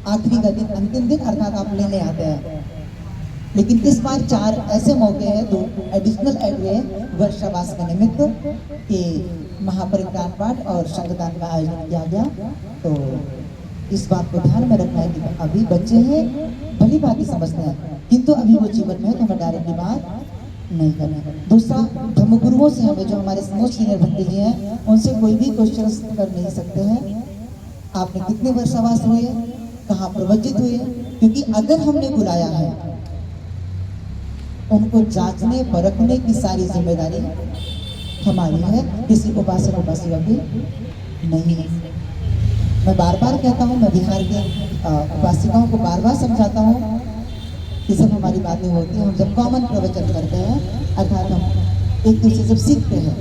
आखिरी का दिन, अंतिम दिन अर्थात आप लेने आते हैं। लेकिन इस बार 4 ऐसे मौके हैं, 2 एडिशनल ऐड हुए वर्षावास के निमित्त कि महापरित्राण पाठ और संगदान का आयोजन किया गया। तो इस बात को ध्यान में रखना है कि अभी बच्चे हैं, भली बात ही समझते हैं, किंतु अभी वो जीवन में है तो हमें डायरेक्टली बात नहीं करना है। दूसरा, धर्मगुरुओं से हमें, जो हमारे मोस्ट सीनियर भंते जी हैं, उनसे कोई भी क्वेश्चन कर नहीं सकते हैं। आपने कितने वर्षावास हुए, कहाँ प्रवचित हुए, क्योंकि अगर हमने बुलाया है, उनको जांचने परखने की सारी जिम्मेदारी हमारी है, किसी उपासक उपासिका की नहीं है। मैं बार बार कहता हूँ, मैं बिहार के उपासिकाओं को बार बार समझाता हूँ कि सब हमारी बातें होती हैं। हम जब कॉमन प्रवचन करते हैं, अर्थात हम एक दूसरे से सीखते हैं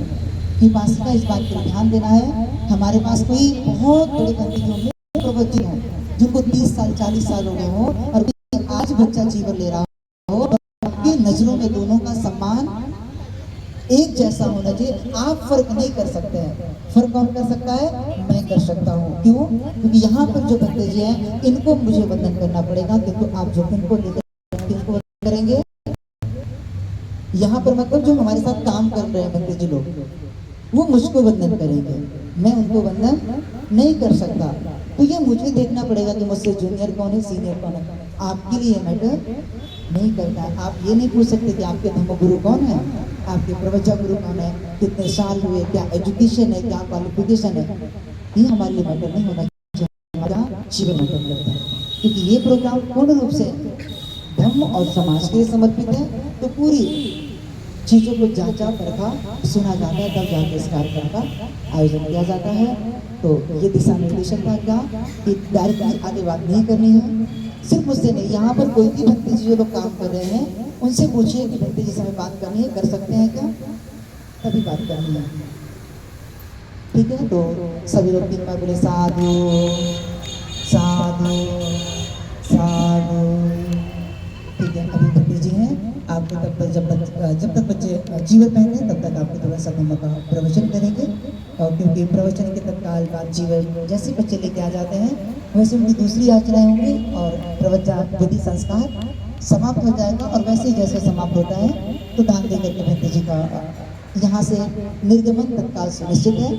कि उपासिका इस बात पर ध्यान देना है। हमारे पास कोई बहुत बड़े भक्ति होंगे, प्रवचन हो, जिनको 30 साल 40 साल हो गए हो, और आज बच्चा जीवन ले रहा हो, आपकी नजरों में दोनों का सम्मान एक जैसा होना चाहिए। आप फर्क नहीं कर सकते हैं। फर्क कौन कर सकता है? मैं कर सकता हूँ। क्यों? क्योंकि यहाँ पर जो भक्त जी हैं, इनको मुझे वंदन करना पड़ेगा, क्योंकि आप जो इनको लेकर किनको वंदन करेंगे, यहाँ पर मतलब जो हमारे साथ काम कर रहे हैं भक्त जी लोग, वो मुझको वंदन करेंगे, मैं उनको वंदन नहीं कर सकता। तो ये मुझे देखना पड़ेगा कि मुझसे जूनियर कौन है, सीनियर कौन है। आपके लिए मैटर नहीं करता है। आप ये नहीं पूछ सकते कि आपके धर्मगुरु कौन है, आपके प्रवचन गुरु कौन है, कितने साल हुए, क्या एजुकेशन है, क्या क्वालिफिकेशन है। ये हमारे लिए मैटर नहीं होना चाहिए, हमारा जीवन मैटर करता है। क्योंकि ये प्रोग्राम पूर्ण रूप से धर्म और समाज के लिए समर्पित है। तो पूरी चीज़ों को जांचा परखा सुना जाता है, तब जाकर इस कार्यक्रम का आयोजन किया जाता है। तो ये दिशा निर्देशन था क्या कि डायरेक्ट आगे बात नहीं करनी है, सिर्फ मुझसे नहीं, यहाँ पर कोई भी भक्ति जी जो लोग काम कर रहे हैं, उनसे पूछिए कि भक्ति जी से हमें बात करनी है, कर सकते हैं क्या, तभी बात करनी है। ठीक है, तो सभी लोग 3 बार बोले साधु साधु साधु। ठीक है, अभी भक्ति जी हैं, आपको तब तक जब तक बच्चे जीवन पहने हैं, तब तक आपको थोड़ा सा धम्म का प्रवचन करेंगे। और क्योंकि प्रवचन के तत्काल बाद जीवन जैसे बच्चे लेके आ जाते हैं, वैसे उनकी दूसरी याचनाएं होंगी और प्रवचन विधि संस्कार समाप्त हो जाएगा। और वैसे ही जैसे समाप्त होता है, तो दान दे करके भक्ति जी का यहाँ से निर्गमन तत्काल सुनिश्चित है।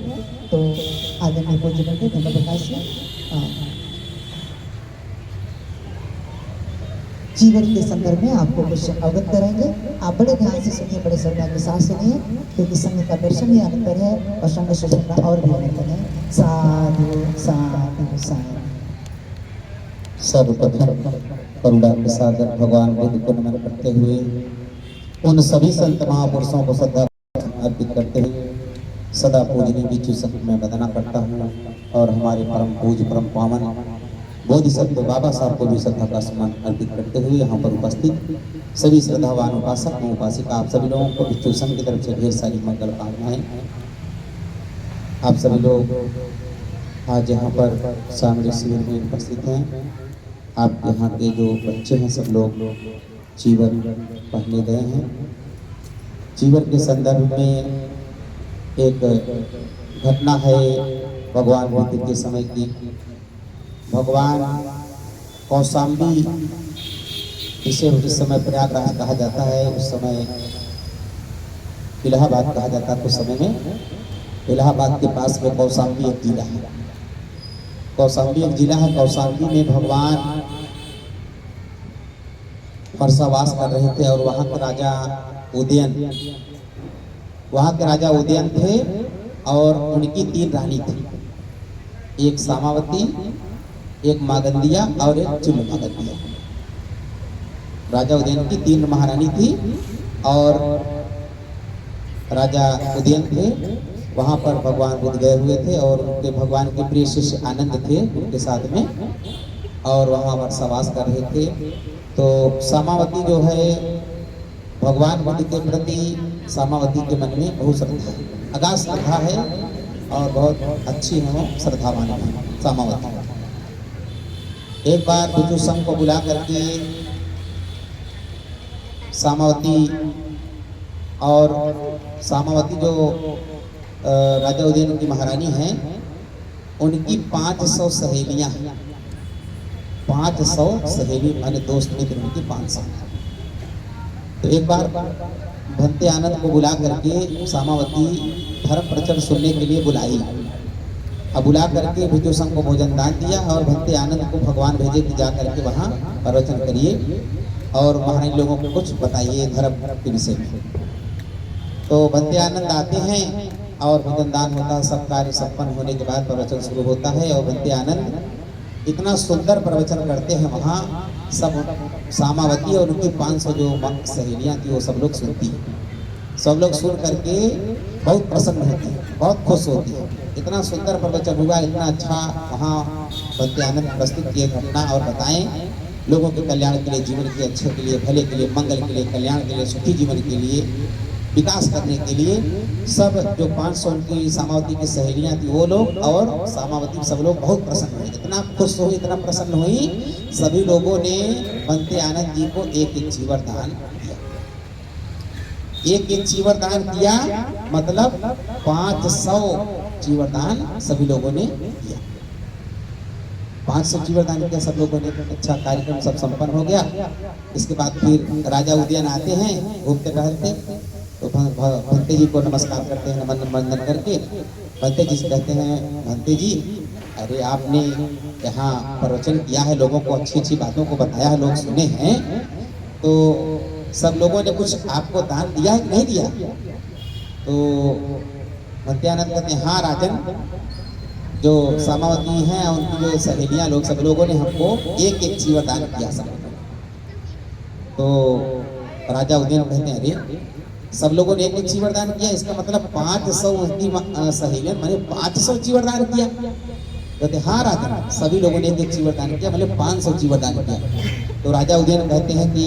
तो आदरणीय पूज्य भक्त धम्म प्रकाश जी जीवन के संदर्भ में आपको कुछ अवगत कराएंगे। आप बड़े ध्यान से सुनिए, बड़े श्रद्धा के साथ सुनिए, क्योंकि संघ का दर्शन ही अंतर है और संघ से का और भी अंतर है। साधु साधु साधु। सर्वप्रथम करुणा के सागर भगवान बुद्ध को नमन करते हुए उन सभी संत महापुरुषों को श्रद्धा अर्पित करते हुए सदा पूजनीय बिच्छू संत में वंदना करता हूँ। और हमारे परम पूज्य परम पावन बोधिसत्व बाबा साहब को भी श्रद्धा का सम्मान अर्पित करते हुए यहाँ पर उपस्थित सभी श्रद्धावान उपासक एवं उपासिका, आप सभी लोगों को बिच्छू संघ की तरफ से ढेर सारी मंगल कामनाएं। आप सभी लोग आज यहाँ पर सामने शिविर में उपस्थित हैं। आप यहाँ के जो बच्चे हैं, सब लोग जीवन पढ़ने गए हैं। जीवन के संदर्भ में एक घटना है भगवान बुद्ध के समय की। भगवान कौशाम्बी, इसे उस समय प्रयागराज कहा जाता है, उस समय इलाहाबाद कहा जाता है। उस समय में इलाहाबाद के पास में कौशाम्बी एक जिला है। कौशाम्बी एक जिला है। कौशाम्बी में भगवान वर्षावास कर रहे थे। और वहाँ के राजा उदयन थे और उनकी 3 रानी थी, एक सामावती, एक मागंदिया और एक चुल मागंदिया। राजा उदयन की 3 महारानी थी और राजा उदयन थे। वहाँ पर भगवान बुद्ध गए हुए थे और उनके भगवान के प्रिय शिष्य आनंद थे उनके साथ में, और वहाँ वर्षावास कर रहे थे। तो सामावती जो है, भगवान बुद्ध के प्रति सामावती के मन में बहुत श्रद्धा, अगाध श्रद्धा है और बहुत अच्छी है, वो श्रद्धावान है सामावती। एक बार बिच्छू संघ को बुला करके सामावती जो राजा उदयन की महारानी हैं, उनकी 500 सहेलियां, 500 सहेली माने दोस्त मित्र उनकी 500। तो एक बार भंते आनंद को बुला करके सामावती धर्म प्रचार सुनने के लिए बुलाई। अब बुला करके बिच्छू संघ को भोजन दान दिया और भंते आनंद को भगवान भेजे कि जा करके वहाँ प्रवचन करिए और महारानी लोगों को कुछ बताइए धर्म के विषय में। तो बंदे आनंद आते हैं और भजन दान होता है। सब कार्य संपन्न होने के बाद प्रवचन शुरू होता है और बंदे आनंद इतना सुंदर प्रवचन करते हैं। वहाँ सब सामावती और उनकी 500 जो सहेलियाँ थी वो सब लोग सुनती हैं। सब लोग सुन करके बहुत प्रसन्न होती है, बहुत खुश होती है। इतना सुंदर प्रवचन हुआ, इतना अच्छा वहाँ बंदे आनंद प्रस्तुत किए घटना और बताएं लोगों के कल्याण के लिए, जीवन के अच्छे के लिए, भले के लिए, मंगल के लिए, कल्याण के लिए, सुखी जीवन के लिए, विकास करने के लिए। सब जो 500 उनकी सामावती की सहेलियां थी वो लोग और सामावती सब लोग बहुत प्रसन्न हुए, इतना खुश हुई, इतना प्रसन्न हुई। सभी लोगों ने बंदे आनंद जी को एक एक चीवर दान किया। एक एक चीवर दान किया मतलब 500 चीवर दान सभी लोगों ने किया। 500 चीवर दान किया सब लोगों ने। अच्छा कार्यक्रम सब संपन्न हो गया। इसके बाद फिर राजा उदयन आते हैं घूमते टहलते, तो भंते जी को नमस्कार करते हैं, नमन वंदन करके भंते जी से कहते हैं, भंते जी अरे आपने यहाँ प्रवचन किया है, लोगों को अच्छी अच्छी बातों को बताया है, लोग सुने हैं, तो सब लोगों ने कुछ आपको दान दिया है कि नहीं दिया? तो भंते आनंद कहते हैं हाँ राजन, जो सामावती हैं उनकी जो सहेलियां लोग सब लोगों ने हमको एक एक चीवर दान किया सब। तो राजा उदयन कहते हैं अरे सब लोगों ने एक एक चीवर दान किया, इसका मतलब 500 उनकी सहेलियां मैंने 500 चीवर दान किया। कहते हाँ राजा सभी लोगों ने एक एक चीवर दान किया, मतलब 500 चीवर दान किया। तो राजा उदयन कहते हैं कि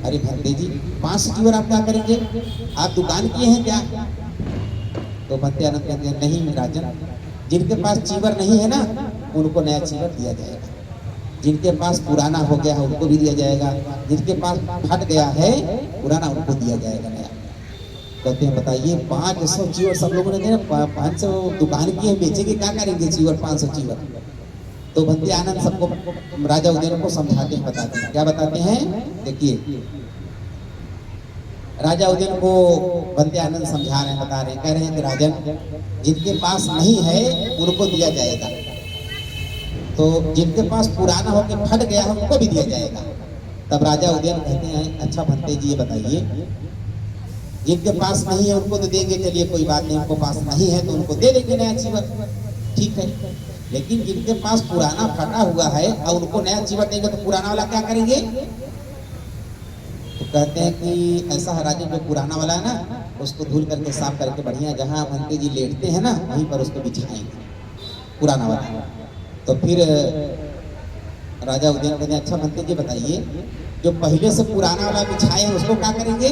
अरे भंते जी 500 चीवर आप क्या करेंगे, आप दुकान किए हैं क्या? तो भंते आनंद कहते हैं नहीं राजन, जिनके पास चीवर नहीं है ना उनको नया चीवर दिया जाएगा, जिनके पास पुराना हो गया है उनको भी दिया जाएगा, जिनके पास फट गया है पुराना उनको दिया जाएगा नया। कहते हैं बताइए 500 चीवर सब लोगों ने दिया, 500 दुकान की है, बेचेंगे क्या करेंगे चीवर 500 चीवर? तो भंते आनंद सबको राजा उदयन को समझाते हैं, बताते हैं। क्या बताते हैं देखिए, राजा उदयन को बंदे आनंद समझा रहे हैं, बता रहे हैं, कह रहे हैं कि राजन जिनके पास नहीं है उनको दिया जाएगा, तो जिनके पास पुराना होकर फट गया है उनको भी दिया जाएगा। तब राजा उदयन कहते हैं अच्छा भंते जी ये बताइए, जिनके पास नहीं है उनको तो देंगे, चलिए कोई बात नहीं, उनको पास नहीं है तो उनको दे देंगे नया चीवर, ठीक है, लेकिन जिनके पास पुराना फटा हुआ है और उनको नया चीवर देंगे तो पुराना वाला क्या करेंगे? तो कहते हैं कि ऐसा है राजा, जो पुराना वाला है ना उसको धुल करके साफ करके बढ़िया जहाँ भंते जी लेटते हैं ना वहीं पर उसको बिछाएंगे पुराना वाला। तो फिर राजा उदयन कहते हैं अच्छा भंते जी बताइए, जो पहले से पुराना वाला बिछाए हैं उसको क्या करेंगे?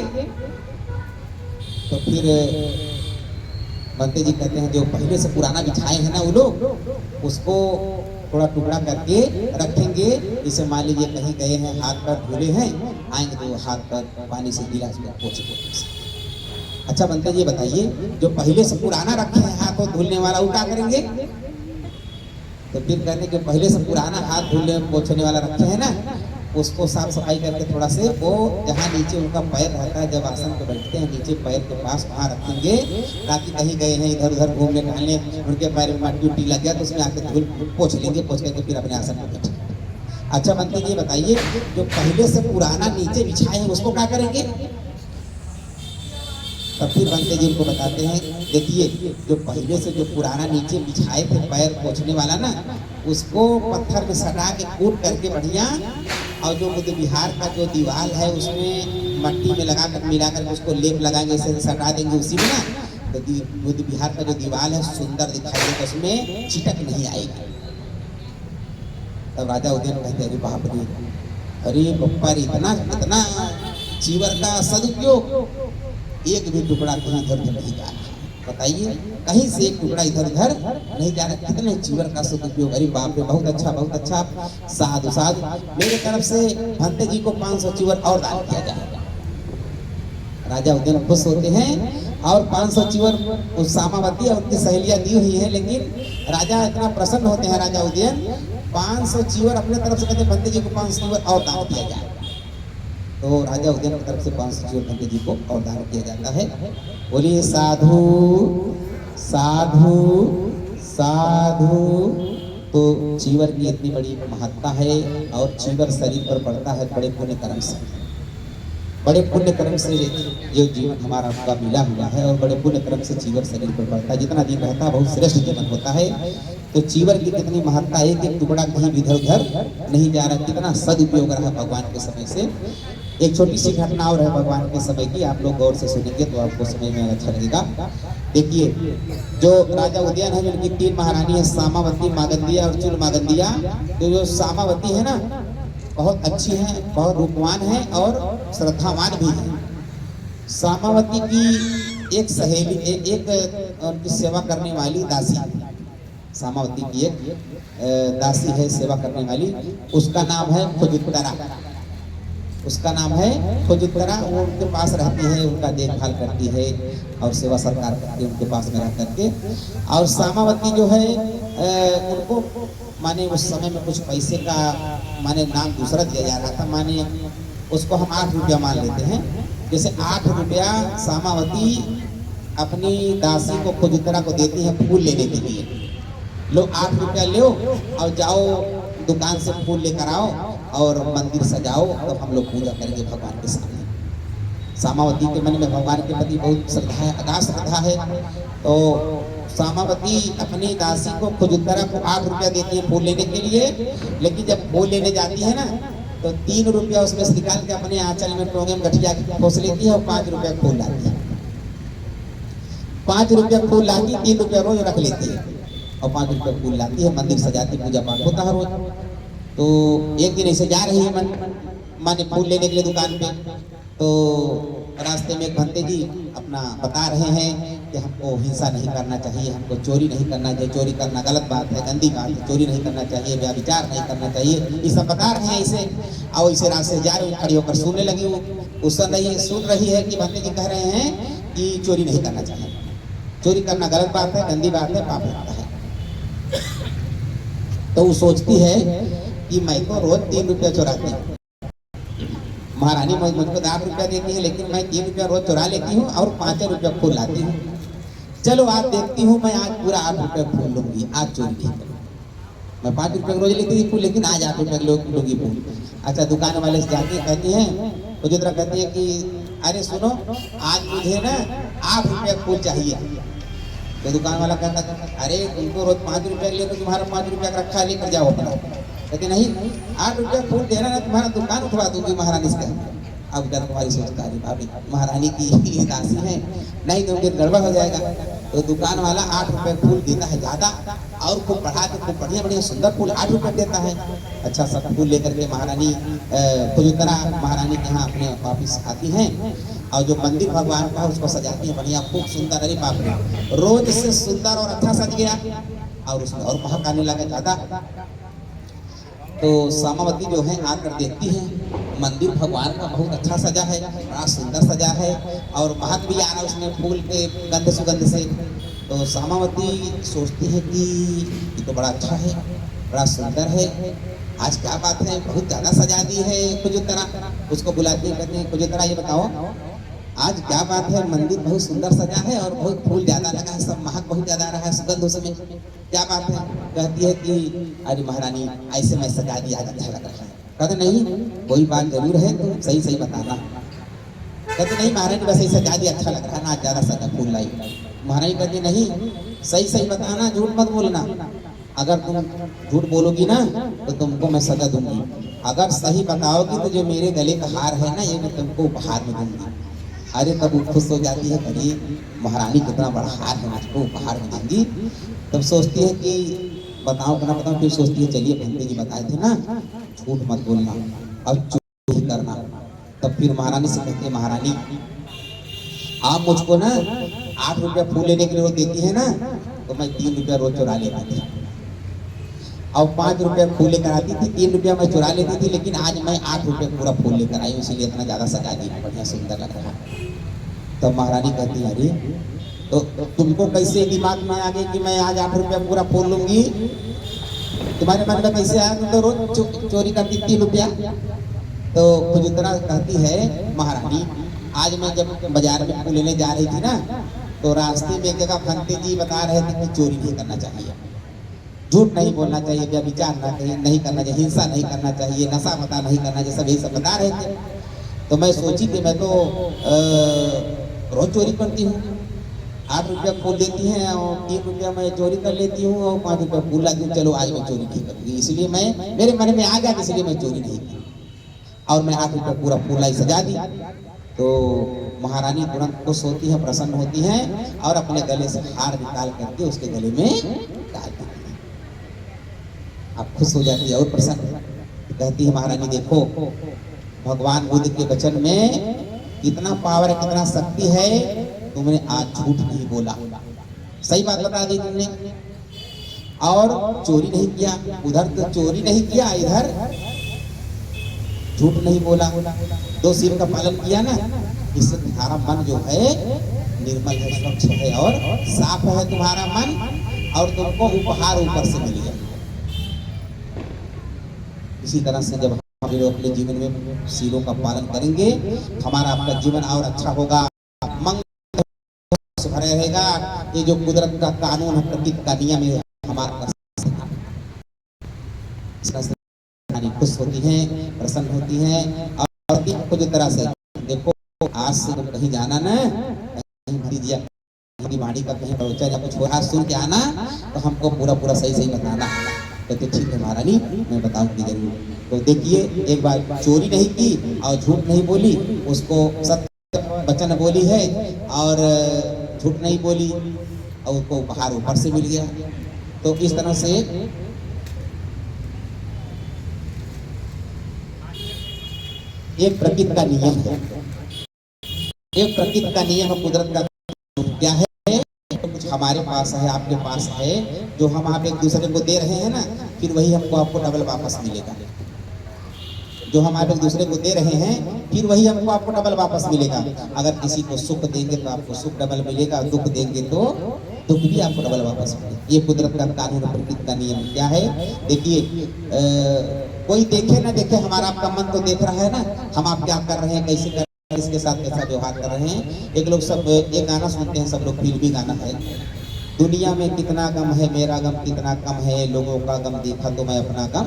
तो फिर भंते जी कहते हैं जो पहले से पुराना बिछाए हैं ना वो लोग उसको थोड़ा टुकड़ा करके रखेंगे, जैसे मान लीजिए कहीं गए हैं हाथ पैर धुले हैं, आएंगे तो हाथ पैर पानी से गिलास में पोछे। अच्छा भंते जी बताइए, जो पहले से पुराना रखे हैं हाथ धुलने वाला वो क्या करेंगे? तो फिर कहने के पहले से पुराना हाथ धुलने पोछने वाला रखे हैं ना उसको साफ सफाई करके थोड़ा से वो जहाँ नीचे उनका पैर रहता है, जब आसन पे बैठते हैं नीचे पैर के पास वहाँ रखेंगे, ताकि कहीं गए हैं इधर उधर घूमने टहलने उनके पैर में मट्टी उट्टी लग गया तो उसमें आके धूल पोछ लेंगे, पोछ करके फिर अपने आसन पे बैठेंगे। अच्छा भंते जी बताइए, जो पहले से पुराना नीचे बिछाए हैं उसको क्या करेंगे? तब फिर भंते जी उनको बताते हैं देखिए, जो पहले से जो पुराना नीचे बिछाए थे पैर पोछने वाला ना उसको पत्थर में सटा के कूट करके बढ़िया, और जो बुद्ध विहार का जो दीवार है उसमें मट्टी में लगा कर मिला कर उसको लेप लगाएंगे, इसे सटा देंगे उसी में ना, तो बुद्ध विहार का जो दीवार है सुंदर दिखाई देगा, उसमें चिटक नहीं आएगी। तब राजा उदयन कहते अरे बाप रे, अरे बप्पा इतना इतना चीवर का सदुपयोग, एक भी टुकड़ा कहीं इधर उधर नहीं जा रहा, बताइए कहीं से एक टुकड़ा इधर उधर नहीं जा रहा, कितने चीवर का सदुपयोग। अरे बाप रे, बहुत अच्छा, साधु साधु, मेरे तरफ से भंते जी को 500 चीवर और दान किया जाएगा। राजा उदयन खुश होते हैं और 500 चीवर उस सामावती और उनकी सहेलियां दी हुई है, लेकिन राजा इतना प्रसन्न होते हैं राजा उदयन, 500 चीवर अपने तरफ से कहते भंते जी को 500 चीवर और दान किया जाए। तो राजा उदयन की तरफ से 500 चीवर भंते जी को और दान किया जाता है। बोलिए साधु साधु साधु। तो चीवर की इतनी बड़ी महत्ता है और चीवर शरीर पर पड़ता है बड़े पुण्य कर्म से। बड़े पुण्य कर्म से जो जीवन हमारा आपका मिला हुआ है और बड़े पुण्य कर्म से जीवन शरीर पर पड़ता है। जितना दिन रहता है बहुत श्रेष्ठ जीवन होता है। तो जीवन की कितनी महत्ता है कि टुकड़ा कहीं इधर उधर नहीं जा रहा, कितना सदुपयोग रहा भगवान के समय से। एक छोटी सी घटना और है भगवान के समय की, आप लोग गौर से सुनेंगे तो आपको समझ में अच्छा लगेगा। देखिए, जो राजा उदयन है जिनकी 3 महारानी है, सामावती, मागंदिया और चुल मागंदिया। तो जो सामावती है ना, बहुत अच्छी है, बहुत रूपवान है और श्रद्धावान भी है। सामावती की एक सहेली, एक उनकी सेवा करने वाली दासी, सामावती की एक दासी है सेवा करने वाली, उसका नाम है खुजुत्तरा। उसका नाम है खुजुत्तरा। वो उनके पास रहती है, उनका देखभाल करती है और सेवा सत्कार करती है उनके पास में रह करके। और सामावती जो है उनको माने उस समय में कुछ पैसे का माने नाम दूसरा दिया जा रहा था, माने उसको हम 8 रुपया मान लेते हैं। जैसे 8 रुपया सामावती अपनी दासी को खुजुत्तरा को देती है फूल लेने के लिए। लो 8 रुपया लो और जाओ दुकान से फूल लेकर आओ और मंदिर सजाओ, तो हम लोग पूजा करेंगे भगवान के सामने। सामावती के मन में भगवान के प्रति बहुत श्रद्धा है, अगाध श्रद्धा है। तो सामावती अपनी दासी को खुजुत्तरा को 8 रुपया देती है फूल लेने के लिए। लेकिन जब फूल लेने जाती है ना, तो 3 रुपया उसमें से निकाल के अपने आंचल में टोंगे में गठिया खोस लेती है और 5 रुपया फूल लाती है। 5 रुपया फूल लाती, 3 रुपया रोज रख लेती है और 5 रुपया फूल लाती है, मंदिर सजाती, पूजा पाठ होता है रोज। तो एक दिन ऐसे जा रही है माने फूल लेने के लिए दुकान पे, तो रास्ते में एक भंते जी अपना बता रहे हैं कि हमको हिंसा नहीं करना चाहिए, हमको चोरी नहीं करना चाहिए, चोरी करना गलत बात है, गंदी बात है, चोरी नहीं करना चाहिए, व्यभिचार नहीं करना चाहिए, ये सब बता रहे हैं ऐसे। और इसे रास्ते जा रहे खड़ी होकर सुनने लगी। वो उस समय सुन रही है कि भंते जी कह रहे हैं कि चोरी नहीं करना चाहिए, चोरी करना गलत बात है, गंदी बात है, पाप लगता है। तो वो सोचती है कि मैं तो रोज 3 रुपया चुराती हूँ, महारानी मुझको 8 रुपया देती है, लेकिन मैं 3 रुपया रोज चुरा लेती हूँ और 5 रुपया फूल लाती हूँ। चलो आज देखती हूँ, मैं आज पूरा 8 रुपया फूल लूंगी, आज चोरी नहीं करूँगी। मैं 5 रुपया रोज लेती थी फूल, लेकिन आज 8 रुपया लूंगी फूल। अच्छा, दुकान वाले से जाके कहती है, खुजुत्तरा कहती है कि अरे सुनो, आज मुझे ना 8 रुपया फूल चाहिए। तो दुकान वाला कहता अरे तुमको रोज 5 रुपया ले, तो तुम्हारा 5 रुपया रखा है, लेकर जाओ अपना। कहते नहीं, 8 रुपया फूल देना ना, तुम्हारा दुकान उठवा दूंगी महारानी से। अब क्या तुम्हारी सोचता है भाभी महारानी की दासी है, नहीं तो गड़बड़ हो जाएगा। तो दुकान वाला 8 रुपये फूल देता है ज़्यादा, और खूब बढ़ा के खूब बढ़िया बढ़िया सुंदर फूल 8 रुपये देता है। अच्छा, सब फूल लेकर के महारानी खुजुत्तरा महारानी के यहाँ अपने वापिस आती हैं और जो मंदिर भगवान का उसको सजाती है बढ़िया, खूब सुंदर। अरे बाप रे, रोज से सुंदर और अच्छा सज गया और उसमें और महक आने लगा ज़्यादा। तो सामावती जो है आकर देखती है मंदिर भगवान का बहुत अच्छा सजा है, बड़ा सुंदर सजा है और महक भी आ रहा है उसमें फूल के गंध सुगंध से। तो सामावती सोचती है कि ये तो बड़ा अच्छा है, बड़ा सुंदर है, आज क्या बात है, बहुत ज़्यादा सजा दी है खुजुत्तरा। उसको बुलाती है, कहते हैं खुजुत्तरा ये बताओ आज क्या बात है, मंदिर बहुत सुंदर सजा है और बहुत फूल ज़्यादा लगा है, सब महक बहुत ज़्यादा रहा है, सुगंध उसमें, क्या बात है। कहती है कि अरे महारानी ऐसे मैं सजा दिया, आज अच्छा लग रहा है। कहते नहीं, कोई बात जरूर है, तो सही सही बताना। कहते नहीं महारानी बस ऐसे सजा दिया, अच्छा लग रहा है ना, आज ज़्यादा सजा फूल लाई। महारानी कहती नहीं, सही सही बताना, झूठ मत बोलना। अगर तुम झूठ बोलोगी ना तो तुमको मैं सजा दूंगी, अगर सही बताओगी तो जो मेरे गले का हार है ना, ये मैं तुमको उपहार में दूंगी। अरे तब वो खुश हो जाती है, अरे महारानी कितना बड़ा हार है, मुझको उपहार में देंगी। तब सोचती है कि बताओ कि ना बताओ, फिर सोचती है चलिए भंते जी बताए थे ना, झूठ मत बोलना और चोरी करना। तब फिर महारानी से कहती है, महारानी आप मुझको ना 8 रुपया फूल लेने के लिए देती है ना, तो मैं 3 रुपया रोज चुरा लेती थी और 5 रुपया फूल लेकर आती थी, 3 रुपया मैं चुरा लेती थी, लेकिन आज मैं 8 रुपया पूरा फूल लेकर आई, इसीलिए इतना ज़्यादा सजा दी, बढ़िया सुंदर लग रहा है। तब महारानी कहती है अरे तो तुमको कैसे दिमाग में आ गई कि मैं आज 8 रुपया पूरा फूल लूंगी, तुम्हारे मन में कैसे आया, तुम तो रोज चोरी करती 3 रुपया। तो खुजुत्तरा कहती है महारानी आज मैं जब बाजार में फूल लेने जा रही थी ना, तो रास्ते में एक जगह भंते जी बता रहे थे कि चोरी नहीं करना चाहिए, झूठ नहीं बोलना चाहिए, व्यभिचार नहीं करना चाहिए, हिंसा नहीं करना चाहिए, नशा पता नहीं करना चाहिए, सब यही सब बता रहे थे। तो मैं सोची कि मैं तो रोज चोरी करती हूँ, 8 रुपया फूल देती हैं और 3 रुपया मैं चोरी कर लेती हूँ और 5 रुपया फूल लाती हूँ, चलो आज मैं चोरी नहीं करूँगी। इसलिए मैं, मेरे मन में आ गया, इसलिए मैं चोरी नहीं की और मैं 8 रुपया पूरा फूल लाई सजा दी। तो महारानी तुरंत खुश होती है, प्रसन्न होती हैं और अपने गले से हार निकाल करके उसके गले में डाल देती है। आप खुश हो जाती है और प्रसन्न कहती है महारानी देखो भगवान बुद्ध के वचन में कितना पावर है, कितना शक्ति है, तुमने आज झूठ नहीं बोला, सही बात बता दी तुमने और चोरी नहीं किया। उधर तो चोरी नहीं किया, इधर झूठ नहीं बोला, 2 शिव का पालन किया ना, इससे तुम्हारा मन जो है निर्मल है, स्वच्छ है और साफ है तुम्हारा मन और तुमको उपहार ऊपर से मिल गया। इसी तरह से जब हम लोग अपने जीवन में शीलों का पालन करेंगे, हमारा आपका जीवन और अच्छा होगा, मंगल सुखर रहेगा। ये जो कुदरत का कानून है, प्रकृति का नियम है, हमारा खुश होती हैं, प्रसन्न होती हैं और पूरी तरह से देखो आज से तुम कहीं जाना ना, कहीं बाड़ी का कहीं प्रवचन या कुछ आज सुन के आना तो हमको पूरा सही बताना। तो ठीक है महारानी, मैं बताऊंगी जरूर। तो देखिए एक बार चोरी नहीं की और झूठ नहीं बोली, उसको सत्य वचन बोली है और झूठ नहीं बोली और उसको उपहार ऊपर से मिल गया। तो इस तरह से एक प्रकृति का नियम है, एक प्रकृति का नियम कुदरत का क्या है, कुछ हमारे पास है, आपके पास है, जो हम आप एक दूसरे को दे रहे हैं ना, फिर वही हमको आपको डबल वापस मिलेगा। जो हम आप एक दूसरे को दे रहे हैं फिर वही हमको आपको डबल वापस मिलेगा। अगर किसी को सुख देंगे तो आपको सुख डबल मिलेगा, दुख देंगे तो दुख भी आपको डबल वापस मिलेगा। ये कुदरत का कानून, प्रकृति का नियम क्या है। देखिए कोई देखे ना देखे, हमारा आपका मन तो देख रहा है ना, हम आप क्या कर रहे हैं, कैसे कर रहे हैं, किसके साथ कैसा व्यवहार कर रहे हैं। एक लोग सब एक गाना सुनते हैं, सब लोग फिल्मी गाना है, दुनिया में कितना गम है, मेरा गम कितना कम है, लोगों का गम देखा तो मैं अपना गम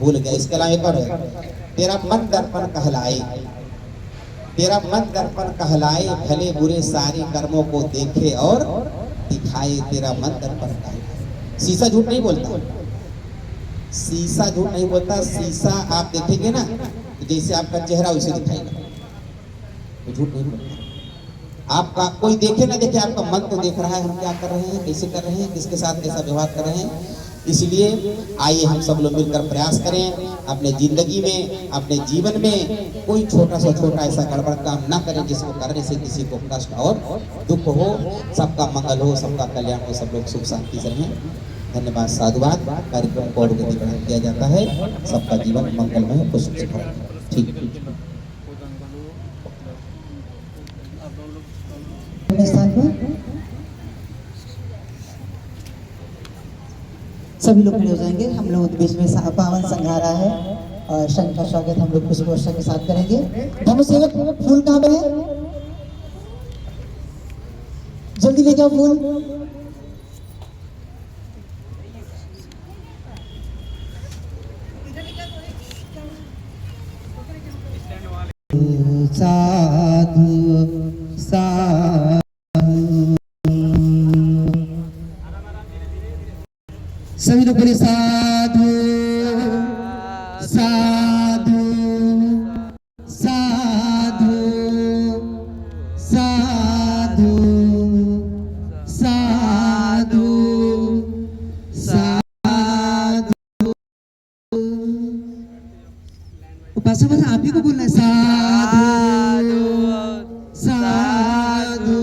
भूल गया। इसके अलावा एक और है, तेरा मन दर्पण कहलाए, तेरा मन दर्पण कहलाए, भले बुरे सारे कर्मों को देखे और दिखाए, तेरा मन दर्पण कहलाए। शीशा झूठ नहीं बोलता, शीशा झूठ नहीं बोलता। शीशा आप देखेंगे ना तो जैसे आपका चेहरा वैसे दिखाएगा, तो झूठ नहीं बोलता। आपका कोई देखे ना देखे, आपका मन तो देख रहा है हम क्या कर रहे हैं, कैसे कर रहे हैं, किसके साथ कैसा व्यवहार कर रहे हैं। इसलिए आइए हम सब लोग मिलकर प्रयास करें, अपने जिंदगी में, अपने जीवन में कोई छोटा सा छोटा ऐसा गड़बड़ काम ना करें जिसको करने से किसी को कष्ट और दुख हो। सबका मंगल हो, सबका कल्याण हो, सब लोग सुख शांति से रहें। धन्यवाद, साधुवाद। कार्यक्रम को और गति प्रदान किया जाता है। सबका जीवन मंगलमय हो, खुश हो। ठीक सभी लोग खड़े हो जाएंगे। हम लोग बीच में पावन संघारा है और शंख का स्वागत हम लोग पुष्प वर्षा के साथ करेंगे। धर्म सेवक फूल कहाँ पे है, जल्दी लेके आओ फूल। साधु साधु सभी लोग बोले साधु साधु साधु साधु साधु साधु। उपासक आप ही को बोलना है, साधु साधु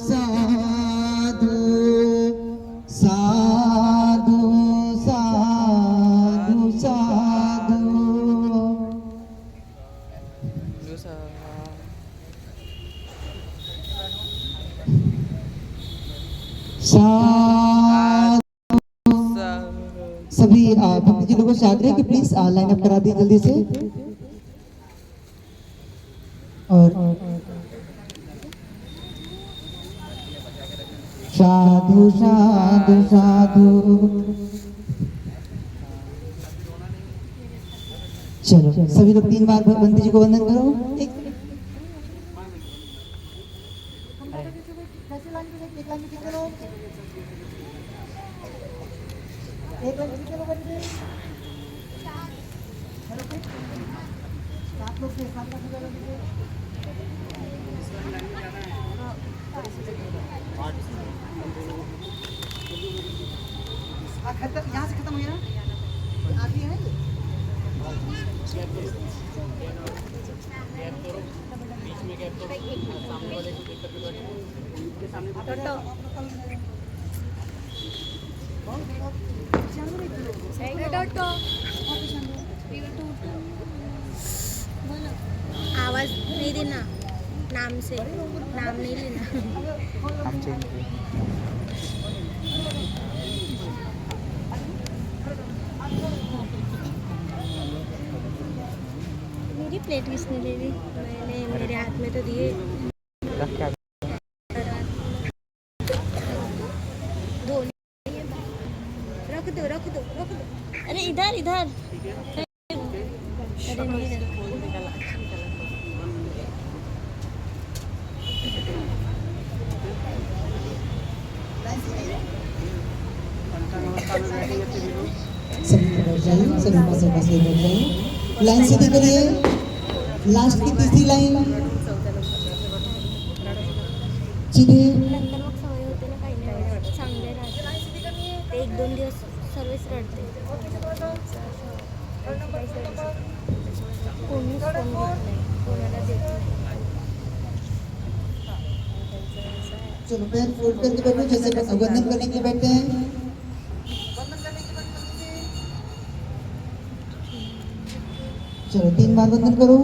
साधु साधु साधु साधु। सभी भक्त जी लोगों से आग्रह कि प्लीज लाइन अप करा दी जल्दी से। और साधु साधु साधु चलो सभी लोग 3 बार बंदी जी को वंदन करो। एक कैसे लाइन पे एक लाइन में कितने लोग? एक लाइन में कितने लोग बंदी? 7 लोग थे, 7 लोग बंदी थे। खत्म, यहाँ से खत्म हो गया ना? आती है ये? बीच में गैप करो, सामने वाले को देख करके बैठो, उनके सामने आवाज नहीं देना, नाम से नाम नहीं लेना। हम चेंज मेरी प्लेट किसने ले ली? मैंने मेरे हाथ में तो दिए। रख क्या दो रख दो रख दो रख दो। अरे इधर इधर। अरे नहीं रखा। सभी बैठ जाइए, सभी पासे पासे बैठ जाइए। लाइन सीधी करिए। लास्ट की तीसरी लाइन सीधे। नंतर मग सवय होते ना, काही नाही चांगले राहते। 1-2 दिवस सर्विस रडते. कोणीच फोन घेत नाही, कोणाला देत नाही. चलो पैर फोल्ड करके बैठो, जैसे वंदन करने के लिए बैठते हैं। चलो 3 बार वंदन करो।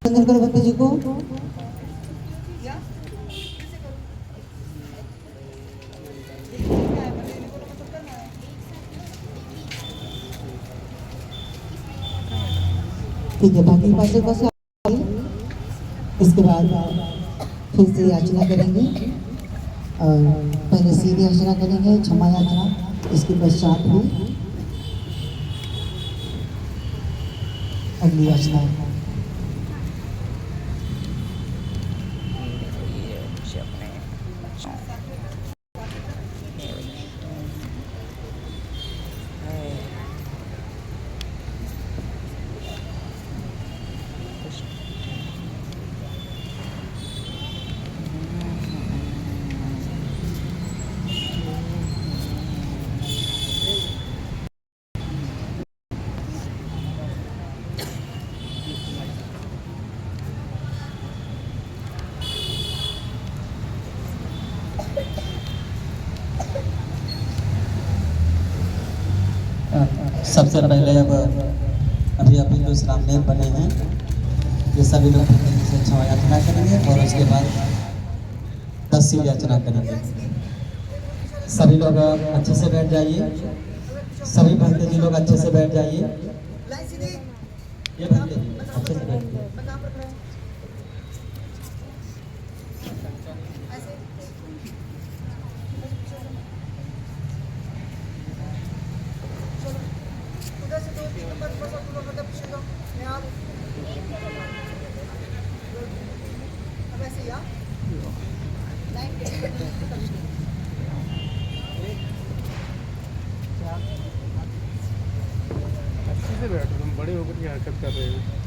वंदन करो बंदी जी को। ठीक है, बाकी पासे पासे इसके बाद फिर से याचना करेंगे और पहले सीधी याचना करेंगे, क्षमा याचना, इसके पश्चात भी अगली याचना। सबसे पहले अब अभी अभी जो रामदेव बने हैं ये सभी लोग से क्षमा याचना करेंगे और उसके बाद 10 सीढ़ी याचना करेंगे। सभी लोग अच्छे से बैठ जाइए, सभी भक्त जी लोग अच्छे से बैठ जाइए। ये भक्त जी अच्छे से बैठिए। अच्छे से बैठो, तुम बड़े होकर की हरकत कर रहे हो।